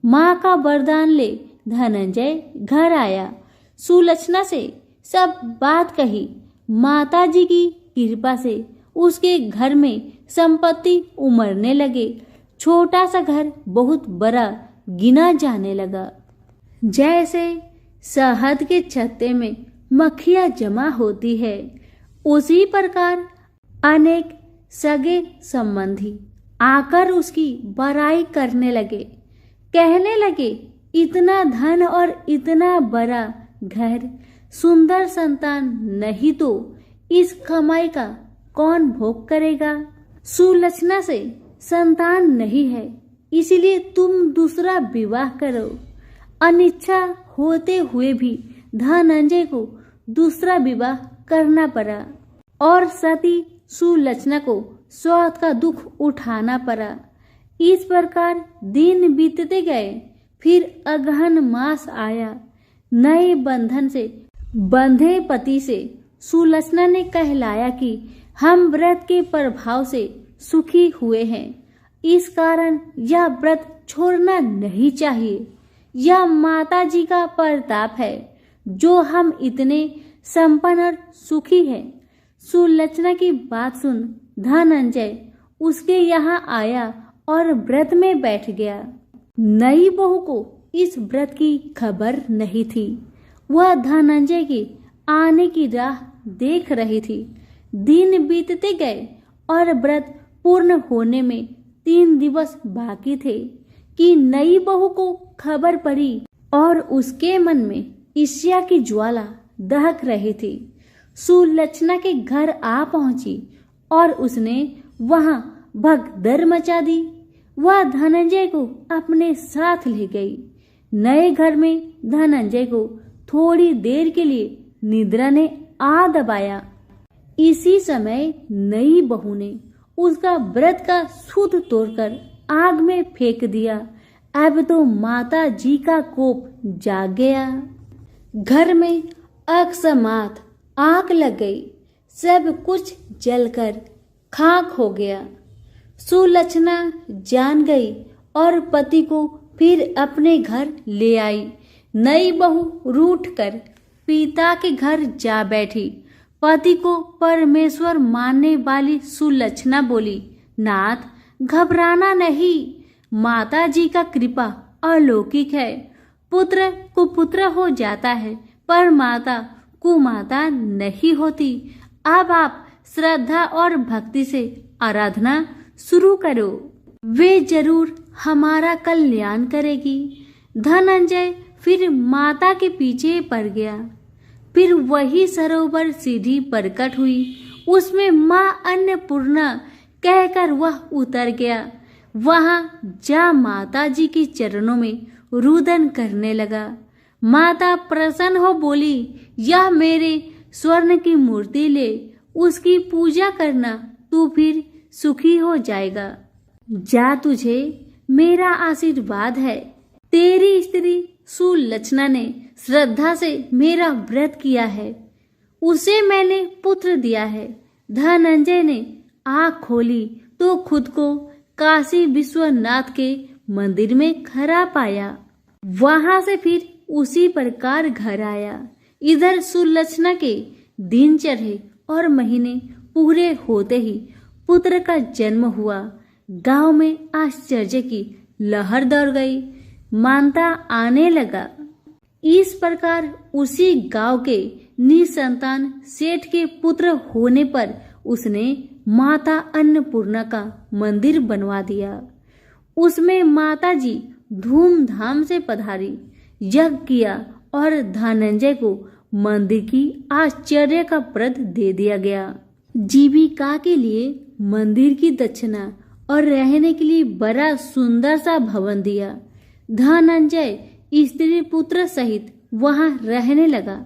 माँ का वरदान ले धनंजय घर आया। सुलक्षणा से सब बात कही। माता जी की कृपा से उसके घर में संपत्ति उमड़ने लगे। छोटा सा घर बहुत बड़ा गिना जाने लगा। जैसे शहद के छत्ते में मक्खियां जमा होती है, उसी प्रकार अनेक सगे संबंधी आकर उसकी बड़ाई करने लगे। कहने लगे, इतना धन और इतना बड़ा घर, सुंदर संतान नहीं तो इस कमाई का कौन भोग करेगा? सुलक्षणा से संतान नहीं है, इसलिए तुम दूसरा विवाह करो। अनिच्छा होते हुए भी धनंजय को दूसरा विवाह करना पड़ा और सती सुलक्षणा को स्वार्थ का दुख उठाना पड़ा। इस प्रकार दिन बीतते गए। फिर अगहन मास आया। नए बंधन से बंधे पति से सुलक्षणा ने कहलाया कि हम व्रत के प्रभाव से सुखी हुए हैं, इस कारण यह व्रत छोड़ना नहीं चाहिए। यह माता जी का प्रताप है जो हम इतने संपन्न और सुखी हैं। सुलक्षणा की बात सुन धनंजय उसके यहाँ आया और व्रत में बैठ गया। नई बहू को इस व्रत की खबर नहीं थी। वह धनंजय के आने की राह देख रही थी। दिन बीतते गए और व्रत पूर्ण होने में 3 दिवस बाकी थे कि नई बहू को खबर पड़ी और उसके मन में ईर्ष्या की ज्वाला दहक रही थी। सुलक्षणा के घर आ पहुंची और उसने वहां भगदड़ मचा दी। वह धनंजय को अपने साथ ले गई। नए घर में धनंजय को थोड़ी देर के लिए निद्रा ने आ दबाया। इसी समय नई बहू ने उसका व्रत का सूत तोड़कर आग में फेंक दिया। अब तो माता जी का कोप जाग गया। घर में अकस्मात आग लग गई। सब कुछ जलकर खाक हो गया। सुलक्षणा जान गई और पति को फिर अपने घर ले आई। नई बहू रूठकर पिता के घर जा बैठी। पति को परमेश्वर मानने वाली सुलक्षणा बोली, नाथ घबराना नहीं, माता जी का कृपा अलौकिक है। पुत्र कुपुत्र हो जाता है पर माता कुमाता नहीं होती। अब आप श्रद्धा और भक्ति से आराधना शुरू करो, वे जरूर हमारा कल्याण करेगी। धनंजय फिर माता के पीछे पड़ गया। फिर वही सरोवर सीढ़ी प्रकट हुई, उसमें माँ अन्नपूर्णा कहकर वह उतर गया। वहां जा माता जी के चरणों में रुदन करने लगा। माता प्रसन्न हो बोली, यह मेरे स्वर्ण की मूर्ति ले, उसकी पूजा करना, तू फिर सुखी हो जाएगा। जा, तुझे मेरा आशीर्वाद है। तेरी स्त्री सुलक्षणा ने श्रद्धा से मेरा व्रत किया है, उसे मैंने पुत्र दिया है। धनंजय ने आँख खोली तो खुद को काशी विश्वनाथ के मंदिर में खड़ा पाया। वहां से फिर उसी प्रकार घर आया। इधर सुलक्षणा के दिन चढ़े और महीने पूरे होते ही पुत्र का जन्म हुआ। गांव में आश्चर्य की लहर दौड़ गई, मानता आने लगा। इस प्रकार उसी गांव के निसंतान सेठ के पुत्र होने पर उसने माता अन्नपूर्णा का मंदिर बनवा दिया। उसमें माता जी धूमधाम से पधारी, यज्ञ किया और धनंजय को मंदिर की आश्चर्य का प्रद दे दिया गया। जीविका के लिए मंदिर की दक्षिणा और रहने के लिए बड़ा सुंदर सा भवन दिया। धनंजय स्त्री पुत्र सहित वहां रहने लगा।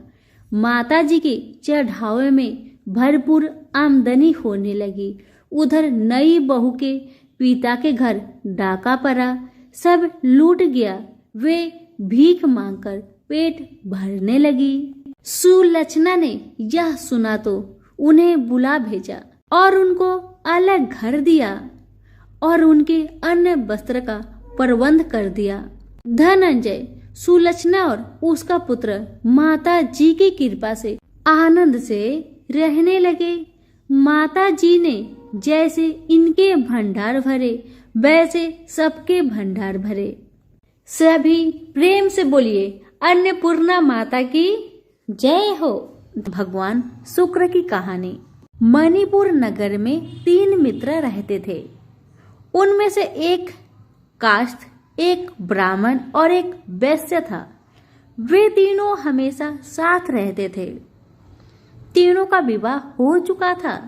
माता जी के चढ़ावे में भरपूर आमदनी होने लगी। उधर नई बहू के पिता के घर डाका पड़ा, सब लूट गया। वे भीख मांगकर पेट भरने लगी। सुलक्षणा ने यह सुना तो उन्हें बुला भेजा और उनको अलग घर दिया और उनके अन्न वस्त्र का प्रबंध कर दिया। धनंजय, सुलक्षणा और उसका पुत्र माता जी की कृपा से आनंद से रहने लगे। माता जी ने जैसे इनके भंडार भरे वैसे सबके भंडार भरे। सभी प्रेम से बोलिए, अन्नपूर्णा माता की जय हो। भगवान शुक्र की कहानी। मणिपुर नगर में 3 मित्र रहते थे। उनमें से एक काष्ठ, एक ब्राह्मण और एक वैश्य था। वे तीनों हमेशा साथ रहते थे। तीनों का विवाह हो चुका था।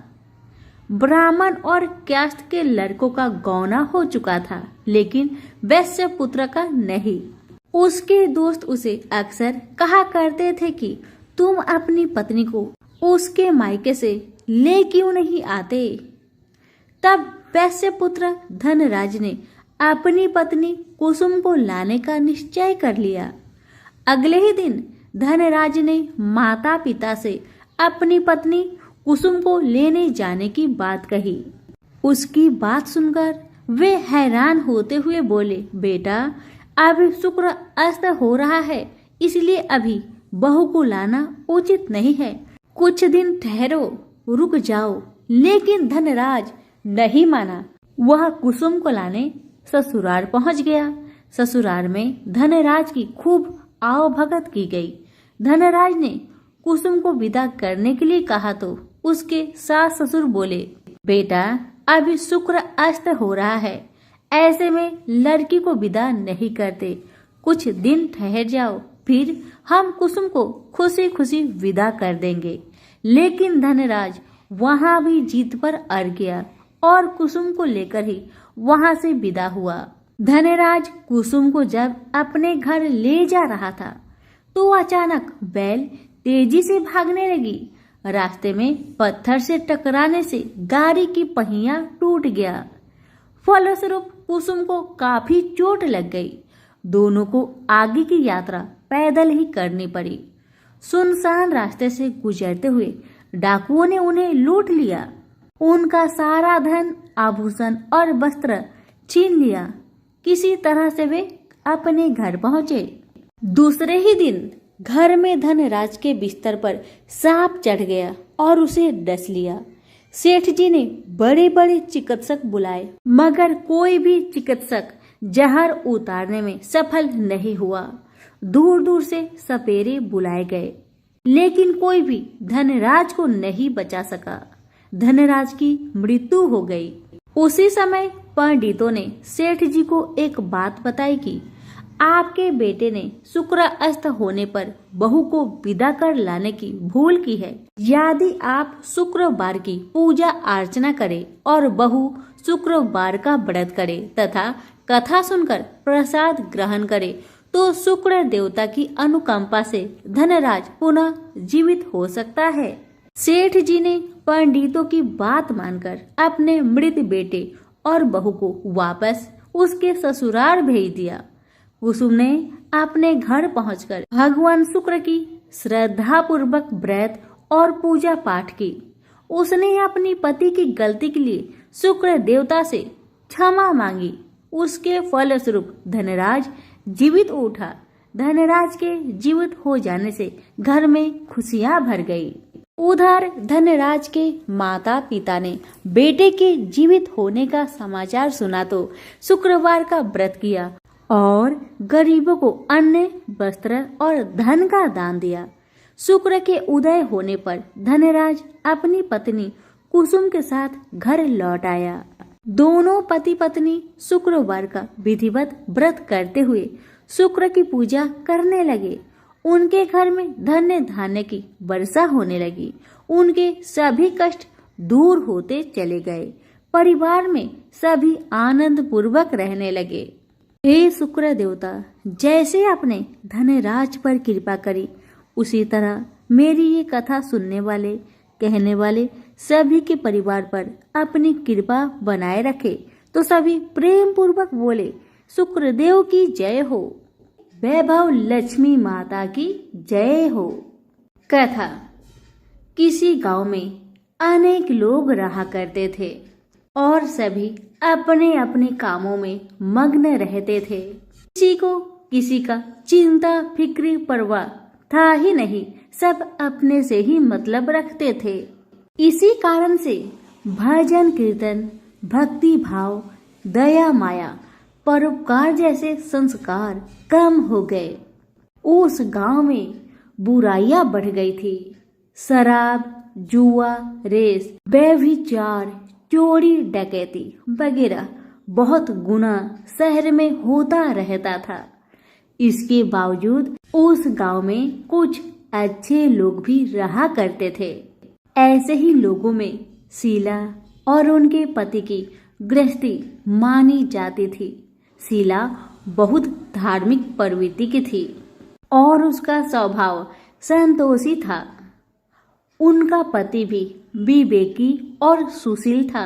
ब्राह्मण और काष्ठ के लड़कों का गौना हो चुका था, लेकिन वैश्य पुत्र का नहीं। उसके दोस्त उसे अक्सर कहा करते थे कि तुम अपनी पत्नी को उसके मायके से ले क्यों नहीं आते। तब वैश्य पुत्र धनराज ने अपनी पत्नी कुसुम को लाने का निश्चय कर लिया। अगले ही दिन धनराज ने माता पिता से अपनी पत्नी कुसुम को लेने जाने की बात कही। उसकी बात सुनकर वे हैरान होते हुए बोले, बेटा अब शुक्र अस्त हो रहा है, इसलिए अभी बहू को लाना उचित नहीं है। कुछ दिन ठहरो, रुक जाओ। लेकिन धनराज नहीं माना। वह कुसुम को लाने ससुराल पहुंच गया। ससुराल में धनराज की खूब आवभगत की गई। धनराज ने कुसुम को विदा करने के लिए कहा तो उसके सास ससुर बोले, बेटा अभी शुक्र अस्त हो रहा है, ऐसे में लड़की को विदा नहीं करते। कुछ दिन ठहर जाओ, फिर हम कुसुम को खुशी खुशी विदा कर देंगे। लेकिन धनराज वहां भी जीत पर अड़ गया और कुसुम को लेकर ही वहां से विदा हुआ। धनराज कुसुम को जब अपने घर ले जा रहा था तो अचानक बैल तेजी से भागने लगी। रास्ते में पत्थर से टकराने से गाड़ी की पहिया टूट गया। फलस्वरूप कुसुम को काफी चोट लग गई। दोनों को आगे की यात्रा पैदल ही करनी पड़ी। सुनसान रास्ते से गुजरते हुए डाकुओं ने उन्हें लूट लिया। उनका सारा धन, आभूषण और वस्त्र छीन लिया। किसी तरह से वे अपने घर पहुंचे। दूसरे ही दिन घर में धनराज के बिस्तर पर सांप चढ़ गया और उसे डस लिया। सेठ जी ने बड़े बड़े चिकित्सक बुलाए, मगर कोई भी चिकित्सक जहर उतारने में सफल नहीं हुआ। दूर दूर से सपेरे बुलाए गए, लेकिन कोई भी धनराज को नहीं बचा सका। धनराज की मृत्यु हो गई। उसी समय पंडितों ने सेठ जी को एक बात बताई कि आपके बेटे ने शुक्र अस्त होने पर बहू को विदा कर लाने की भूल की है। यदि आप शुक्रवार की पूजा अर्चना करें और बहू शुक्रवार का व्रत करे तथा कथा सुनकर प्रसाद ग्रहण करे तो शुक्र देवता की अनुकंपा से धनराज पुनः जीवित हो सकता है। सेठ जी ने पंडितों की बात मानकर अपने मृत बेटे और बहू को वापस उसके ससुराल भेज दिया। कुसुम ने अपने घर पहुंचकर भगवान शुक्र की श्रद्धा पूर्वक व्रत और पूजा पाठ की। उसने अपनी पति की गलती के लिए शुक्र देवता से क्षमा मांगी। उसके फलस्वरूप धनराज जीवित उठा। धनराज के जीवित हो जाने से घर में खुशियां भर गई। उधर धनराज के माता पिता ने बेटे के जीवित होने का समाचार सुना तो शुक्रवार का व्रत किया और गरीबों को अन्न, वस्त्र और धन का दान दिया। शुक्र के उदय होने पर धनराज अपनी पत्नी कुसुम के साथ घर लौट आया। दोनों पति पत्नी शुक्रवार का विधिवत व्रत करते हुए शुक्र की पूजा करने लगे। उनके घर में धन्य धान्य की वर्षा होने लगी। उनके सभी कष्ट दूर होते चले गए। परिवार में सभी आनंद पूर्वक रहने लगे। हे शुक्र देवता, जैसे आपने धनराज पर कृपा करी उसी तरह मेरी ये कथा सुनने वाले, कहने वाले सभी के परिवार पर अपनी कृपा बनाए रखे। तो सभी प्रेम पूर्वक बोले, शुक्रदेव की जय हो, वैभव लक्ष्मी माता की जय हो। कथा। किसी गांव में अनेक लोग रहा करते थे और सभी अपने अपने कामों में मग्न रहते थे। किसी को किसी का चिंता फिक्र परवाह था ही नहीं। सब अपने से ही मतलब रखते थे। इसी कारण से भजन कीर्तन, भक्ति भाव, दया माया, परोपकार जैसे संस्कार कम हो गए। उस गांव में बुराइयां बढ़ गई थी। शराब, जुआ, रेस, व्यभिचार, चोरी डकैती वगैरह बहुत गुना शहर में होता रहता था। इसके बावजूद उस गांव में कुछ अच्छे लोग भी रहा करते थे। ऐसे ही लोगों में शीला और उनके पति की गृहस्थी मानी जाती थी। शीला बहुत धार्मिक प्रवृत्ति की थी और उसका स्वभाव संतोषी था। उनका पति भी विवेकी और सुशील था।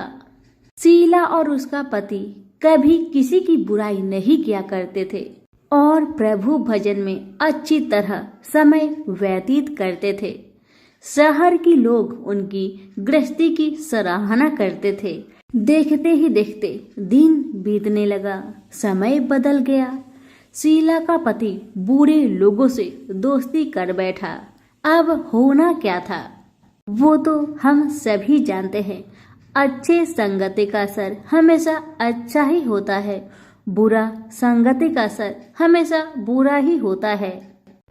शीला और उसका पति कभी किसी की बुराई नहीं किया करते थे और प्रभु भजन में अच्छी तरह समय व्यतीत करते थे। शहर के लोग उनकी गृहस्थी की सराहना करते थे। देखते ही देखते दिन बीतने लगा, समय बदल गया। शीला का पति बुरे लोगों से दोस्ती कर बैठा। अब होना क्या था वो तो हम सभी जानते हैं। अच्छे संगति का असर हमेशा अच्छा ही होता है, बुरा संगति का असर हमेशा बुरा ही होता है।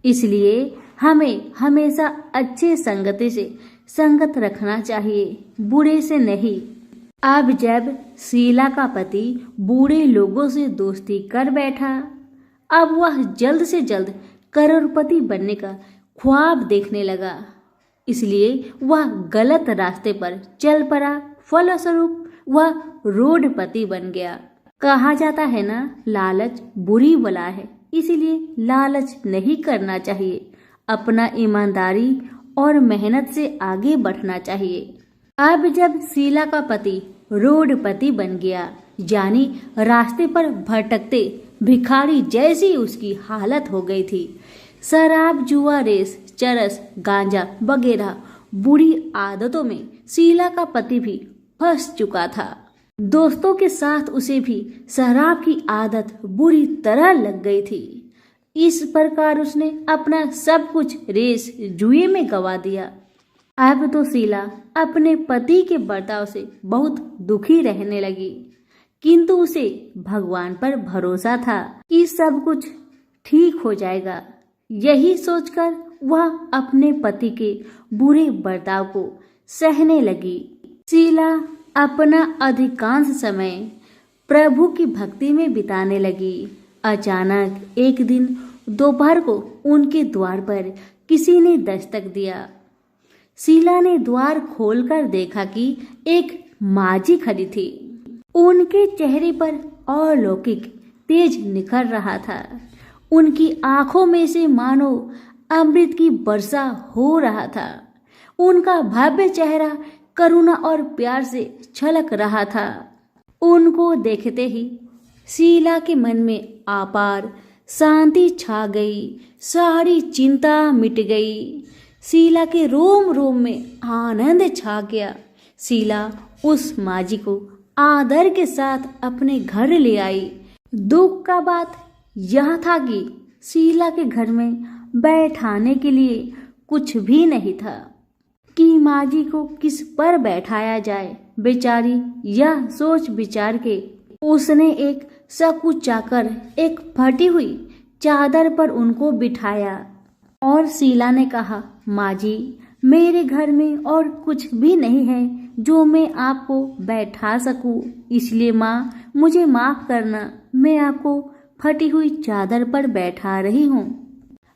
इसलिए हमें हमेशा अच्छे संगति से संगत रखना चाहिए, बुरे से नहीं। अब जब शीला का पति बूढ़े लोगों से दोस्ती कर बैठा, अब वह जल्द से जल्द करोड़पति बनने का ख्वाब देखने लगा। इसलिए वह गलत रास्ते पर चल पड़ा। फलस्वरूप वह रोडपति बन गया। कहा जाता है ना, लालच बुरी बला है, इसीलिए लालच नहीं करना चाहिए। अपना ईमानदारी और मेहनत से आगे बढ़ना चाहिए। अब जब शीला का पति रोडपति बन गया, यानी रास्ते पर भटकते भिखारी जैसी उसकी हालत हो गई थी। शराब, जुआ, रेस, चरस, गांजा वगैरह बुरी आदतों में शीला का पति भी फंस चुका था। दोस्तों के साथ उसे भी शराब की आदत बुरी तरह लग गई थी। इस प्रकार उसने अपना सब कुछ रेस जुए में गवा दिया। अब तो शीला अपने पति के बर्ताव से बहुत दुखी रहने लगी, किंतु उसे भगवान पर भरोसा था कि सब कुछ ठीक हो जाएगा। यही सोचकर वह अपने पति के बुरे बर्ताव को सहने लगी। शीला अपना अधिकांश समय प्रभु की भक्ति में बिताने लगी। अचानक एक दिन दोपहर को उनके द्वार पर किसी ने दस्तक दिया। शीला ने द्वार खोलकर देखा कि एक माजी खड़ी थी। उनके चेहरे पर अलौकिक तेज निखर रहा था। उनकी आंखों में से मानो अमृत की वर्षा हो रहा था। उनका भव्य चेहरा करुणा और प्यार से छलक रहा था। उनको देखते ही शीला के मन में अपार शांति छा गई। सारी चिंता मिट गई। शीला के रोम रोम में आनंद छा गया। शीला उस माजी को आदर के साथ अपने घर ले आई। दुख का बात यह था कि शीला के घर में बैठाने के लिए कुछ भी नहीं था कि माजी को किस पर बैठाया जाए। बेचारी यह सोच विचार के उसने एक सकुचाकर एक फटी हुई चादर पर उनको बिठाया और शीला ने कहा, माजी, मेरे घर में और कुछ भी नहीं है जो मैं आपको बैठा सकूं, इसलिए माँ मुझे माफ करना, मैं आपको फटी हुई चादर पर बैठा रही हूँ।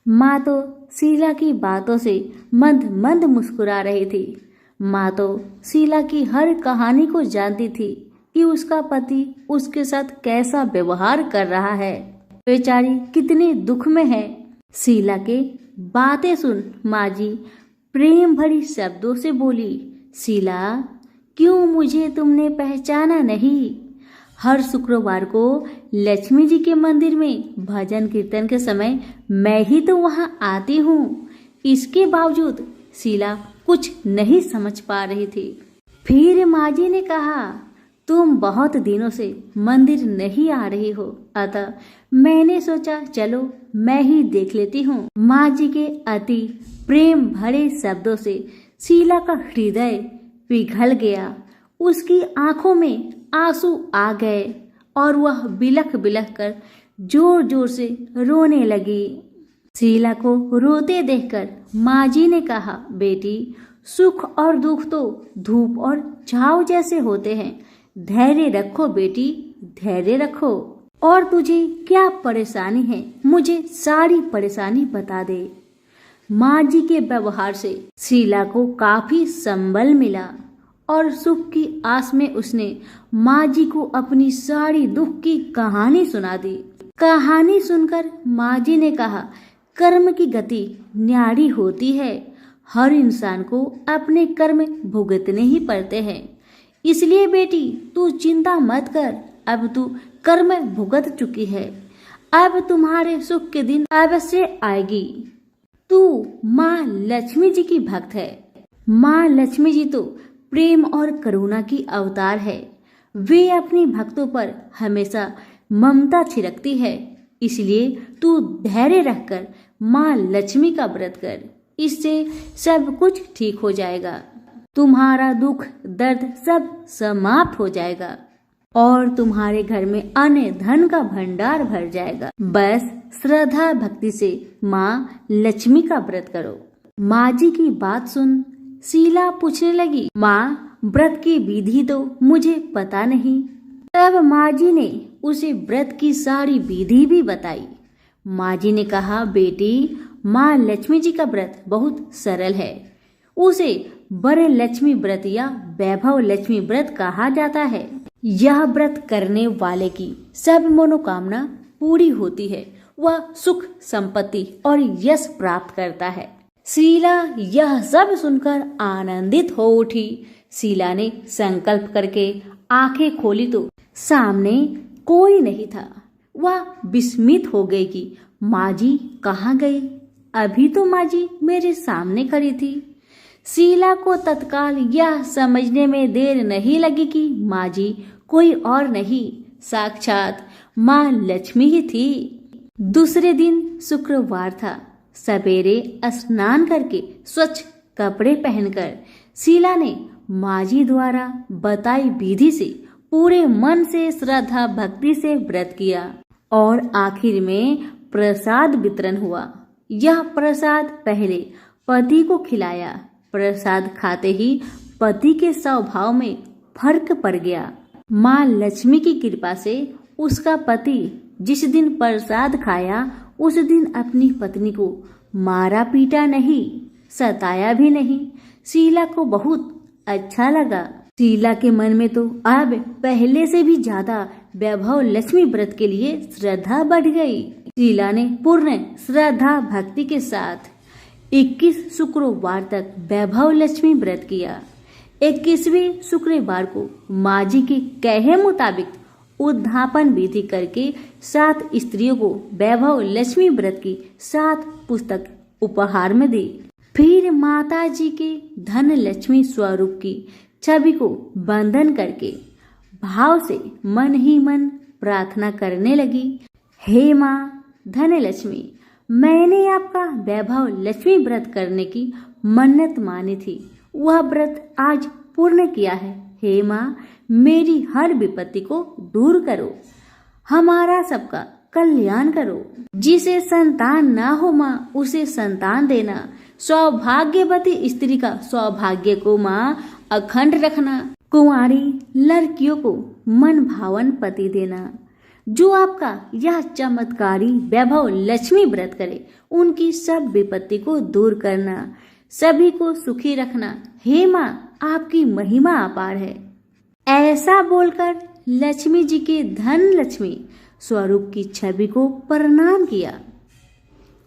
माँ तो शीला की बातों से मंद मंद मुस्कुरा रही थी। माँ तो शीला की हर कहानी को जानती थी कि उसका पति उसके साथ कैसा व्यवहार कर रहा है। बेचारी कितने दुख में है। शीला के बातें सुन माजी प्रेम भरी शब्दों से बोली, शीला, क्यों मुझे तुमने पहचाना नहीं? हर शुक्रवार को लक्ष्मी जी के मंदिर में भजन कीर्तन के समय मैं ही तो वहां आती हूँ। इसके बावजूद शीला कुछ नहीं समझ पा रही थी। फिर माजी ने कहा, तुम बहुत दिनों से मंदिर नहीं आ रही हो, अतः मैंने सोचा चलो मैं ही देख लेती हूँ। माजी के अति प्रेम भरे शब्दों से शीला का हृदय पिघल गया। उसकी आंखों में आंसू आ गए और वह बिलख बिलख कर जोर जोर से रोने लगी। शीला को रोते देखकर माजी ने कहा, बेटी, सुख और दुख तो धूप और छांव जैसे होते हैं। धैर्य रखो बेटी, धैर्य रखो। और तुझे क्या परेशानी है, मुझे सारी परेशानी बता दे। माजी के व्यवहार से शीला को काफी संबल मिला और सुख की आस में उसने माजी को अपनी सारी दुख की कहानी सुना दी। कहानी सुनकर माजी ने कहा, कर्म की गति न्यारी होती है। हर इंसान को अपने कर्म भुगतने ही पड़ते हैं। इसलिए बेटी, तू चिंता मत कर, अब तू कर्म भुगत चुकी है। अब तुम्हारे सुख के दिन अवश्य आएगी। तू माँ लक्ष्मी जी की भक्त है। माँ लक्ष्मी जी तो प्रेम और करुणा की अवतार है। वे अपनी भक्तों पर हमेशा ममता छिड़कती है। इसलिए तू धैर्य रखकर माँ लक्ष्मी का व्रत कर, इससे सब कुछ ठीक हो जाएगा। तुम्हारा दुख दर्द सब समाप्त हो जाएगा और तुम्हारे घर में अन्न धन का भंडार भर जाएगा। बस श्रद्धा भक्ति से माँ लक्ष्मी का व्रत करो। माँ जी की बात सुन शीला पूछने लगी, माँ, व्रत की विधि तो मुझे पता नहीं। तब माँ जी ने उसे व्रत की सारी विधि भी बताई। माँ जी ने कहा, बेटी, माँ लक्ष्मी जी का व्रत बहुत सरल है। उसे वर लक्ष्मी व्रत या वैभव लक्ष्मी व्रत कहा जाता है। यह व्रत करने वाले की सब मनोकामना पूरी होती है। वह सुख संपत्ति और यश प्राप्त करता है। शीला यह सब सुनकर आनंदित हो उठी। शीला ने संकल्प करके आंखें खोली तो सामने कोई नहीं था। वह विस्मित हो गई कि माँ जी कहाँ गई? अभी तो माँ जी मेरे सामने खड़ी थी। शीला को तत्काल यह समझने में देर नहीं लगी कि माँ जी कोई और नहीं, साक्षात माँ लक्ष्मी ही थी। दूसरे दिन शुक्रवार था। सवेरे स्नान करके स्वच्छ कपड़े पहनकर शीला ने माँ जी द्वारा बताई विधि से पूरे मन से श्रद्धा भक्ति से व्रत किया और आखिर में प्रसाद वितरण हुआ। यह प्रसाद पहले पति को खिलाया। प्रसाद खाते ही पति के स्वभाव में फर्क पड़ गया। माँ लक्ष्मी की कृपा से उसका पति जिस दिन प्रसाद खाया उस दिन अपनी पत्नी को मारा पीटा नहीं, सताया भी नहीं। शीला को बहुत अच्छा लगा। शीला के मन में तो अब पहले से भी ज्यादा वैभव लक्ष्मी व्रत के लिए श्रद्धा बढ़ गई। शीला ने पूर्ण श्रद्धा भक्ति के साथ 21 शुक्रवार तक वैभव लक्ष्मी व्रत किया। 21वें शुक्रवार को माँ जी के कहे मुताबिक उद्धापन विधि करके 7 स्त्रियों को वैभव लक्ष्मी व्रत की 7 पुस्तक उपहार में दी। फिर माता जी के धन लक्ष्मी स्वरूप की छवि को बंधन करके भाव से मन ही मन प्रार्थना करने लगी। हे माँ धन लक्ष्मी, मैंने आपका वैभव लक्ष्मी व्रत करने की मन्नत मानी थी, वह व्रत आज पूर्ण किया है। हे माँ, मेरी हर विपत्ति को दूर करो, हमारा सबका कल्याण करो। जिसे संतान ना हो माँ, उसे संतान देना। सौभाग्यवती स्त्री का सौभाग्य को माँ अखंड रखना। कुंवारी लड़कियों को मन भावन पति देना। जो आपका यह चमत्कारी वैभव लक्ष्मी व्रत करे, उनकी सब विपत्ति को दूर करना, सभी को सुखी रखना। हे माँ, आपकी महिमा अपार है। ऐसा बोलकर लक्ष्मी जी के धन लक्ष्मी स्वरूप की छवि को प्रणाम किया।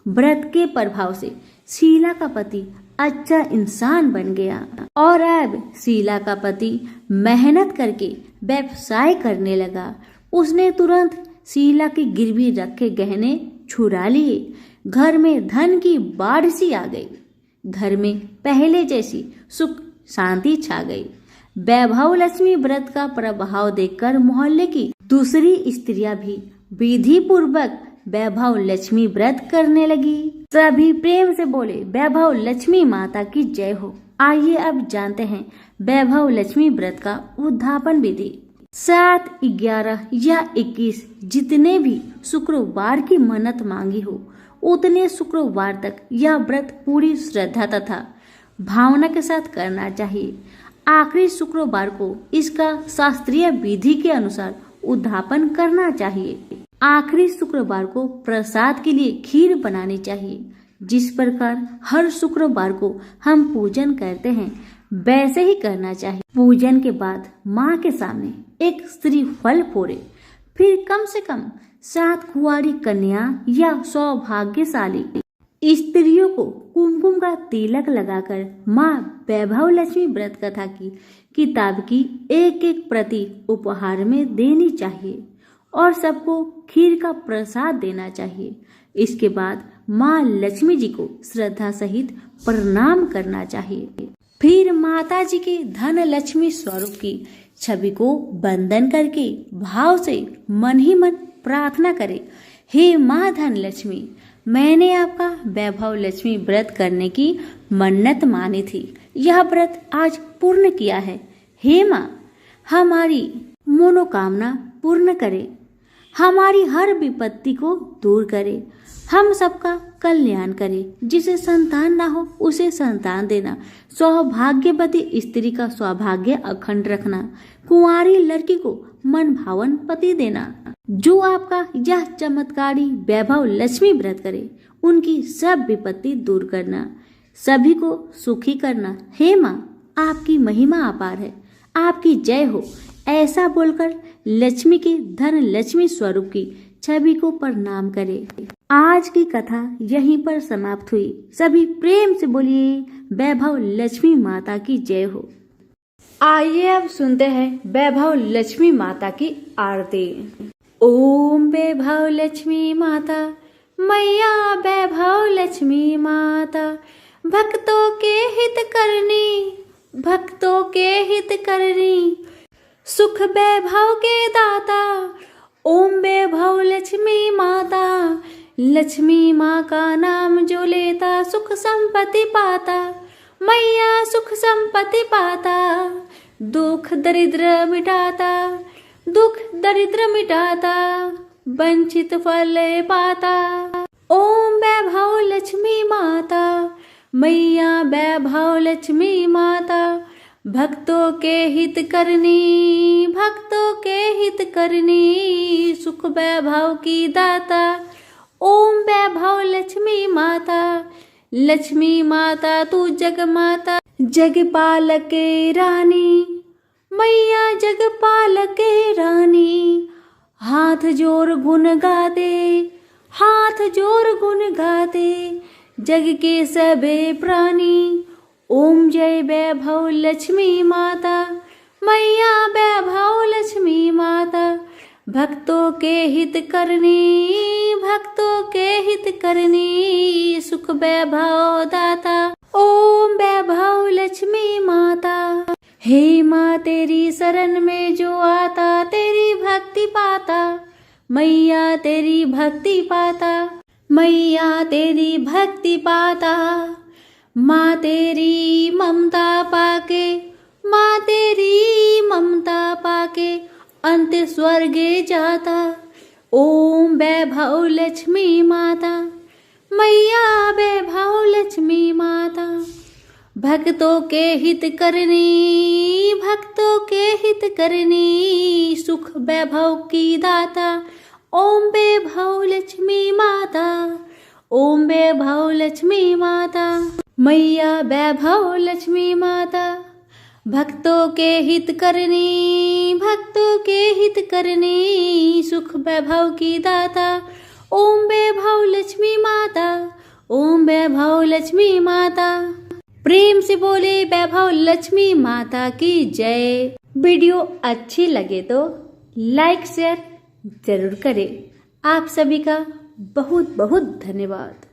व्रत के प्रभाव से शीला का पति अच्छा इंसान बन गया और अब शीला का पति मेहनत करके व्यवसाय करने लगा। उसने तुरंत शीला की गिरवी रखे गहने छुड़ा लिए। घर में धन की बाढ़ सी आ गई। घर में पहले जैसी सुख शांति छा गई। वैभव लक्ष्मी व्रत का प्रभाव देखकर मोहल्ले की दूसरी स्त्रियां भी विधि पूर्वक वैभव लक्ष्मी व्रत करने लगी। सभी प्रेम से बोले, वैभव लक्ष्मी माता की जय हो। आइए अब जानते हैं वैभव लक्ष्मी व्रत का उद्धापन विधि। 7, 11 या 21 जितने भी शुक्रवार की मन्नत मांगी हो, उतने शुक्रवार तक यह व्रत पूरी श्रद्धा तथा भावना के साथ करना चाहिए। आखिरी शुक्रवार को इसका शास्त्रीय विधि के अनुसार उद्धापन करना चाहिए। आखिरी शुक्रवार को प्रसाद के लिए खीर बनानी चाहिए। जिस प्रकार हर शुक्रवार को हम पूजन करते हैं, वैसे ही करना चाहिए। पूजन के बाद माँ के सामने एक श्रीफल फोड़े। फिर कम से कम 7 कुंवारी कन्या या सौभाग्यशाली स्त्रियों को कुमकुम का तिलक लगाकर माँ वैभव लक्ष्मी व्रत कथा की किताब की एक प्रति उपहार में देनी चाहिए और सबको खीर का प्रसाद देना चाहिए। इसके बाद माँ लक्ष्मी जी को श्रद्धा सहित प्रणाम करना चाहिए। फिर माता जी के धन लक्ष्मी स्वरूप की छवि को वंदन करके भाव से मन ही मन प्रार्थना करें। हे माँ धन लक्ष्मी, मैंने आपका वैभव लक्ष्मी व्रत करने की मन्नत मानी थी, यह व्रत आज पूर्ण किया है। हे माँ, हमारी मनोकामना पूर्ण करे, हमारी हर विपत्ति को दूर करे, हम सबका कल्याण करे। जिसे संतान ना हो उसे संतान देना, सौभाग्यवती स्त्री का सौभाग्य अखंड रखना, कुंवारी लड़की को मन भावन पति देना। जो आपका यह चमत्कारी वैभव लक्ष्मी व्रत करे, उनकी सब विपत्ति दूर करना, सभी को सुखी करना। हे माँ, आपकी महिमा अपार है, आपकी जय हो। ऐसा बोलकर लक्ष्मी के धन लक्ष्मी स्वरूप की छवि को प्रणाम करें। आज की कथा यहीं पर समाप्त हुई। सभी प्रेम से बोलिए, वैभव लक्ष्मी माता की जय हो। आइए अब सुनते हैं वैभव लक्ष्मी माता की आरती। ओम वैभव लक्ष्मी माता, मैया वैभव लक्ष्मी माता, भक्तों के हित करनी, भक्तों के हित करनी, सुख वैभव के दाता। ओम वैभव लक्ष्मी माता, लक्ष्मी माँ का नाम जो लेता सुख संपत्ति पाता, मैया सुख संपत्ति पाता, दुख दरिद्र मिटाता, दुख दरिद्र मिटाता, वंचित फल पाता। ओम वैभव लक्ष्मी माता, मैया वैभव लक्ष्मी माता, भक्तों के हित करनी, भक्तों के हित करनी, सुख वैभव की दाता। ओम वैभव लक्ष्मी माता, लक्ष्मी माता तू जग माता, जग पालके रानी, मैया जग पालके रानी। हाथ जोड़ गुण गाते, हाथ जोड़ गुण गाते, जग के सभी प्राणी। ओम जय वैभव लक्ष्मी माता, मैया वैभव लक्ष्मी माता, भक्तों के हित करनी, भक्तों के हित करनी, सुख वैभव दाता। ओम वैभव लक्ष्मी माता, हे माँ तेरी शरण में जो आता, तेरी भक्ति पाता, मैया तेरी भक्ति पाता, मैया तेरी भक्ति पाता। माँ तेरी ममता पाके, माँ तेरी ममता पाके, अंत स्वर्गे जाता। ओम वैभव लक्ष्मी माता, मैया वैभव लक्ष्मी माता, भक्तों के हित करनी, भक्तों के हित करनी, सुख वैभव की दाता। ओम वैभव लक्ष्मी माता, ओम वैभव लक्ष्मी माता, मैया वैभव लक्ष्मी माता, भक्तों के हित करनी, भक्तों के हित करनी, सुख वैभव की दाता। ओम वैभव लक्ष्मी माता, ओम वैभव लक्ष्मी माता। प्रेम से बोले वैभव लक्ष्मी माता की जय। वीडियो अच्छी लगे तो लाइक शेयर जरूर करें। आप सभी का बहुत बहुत धन्यवाद।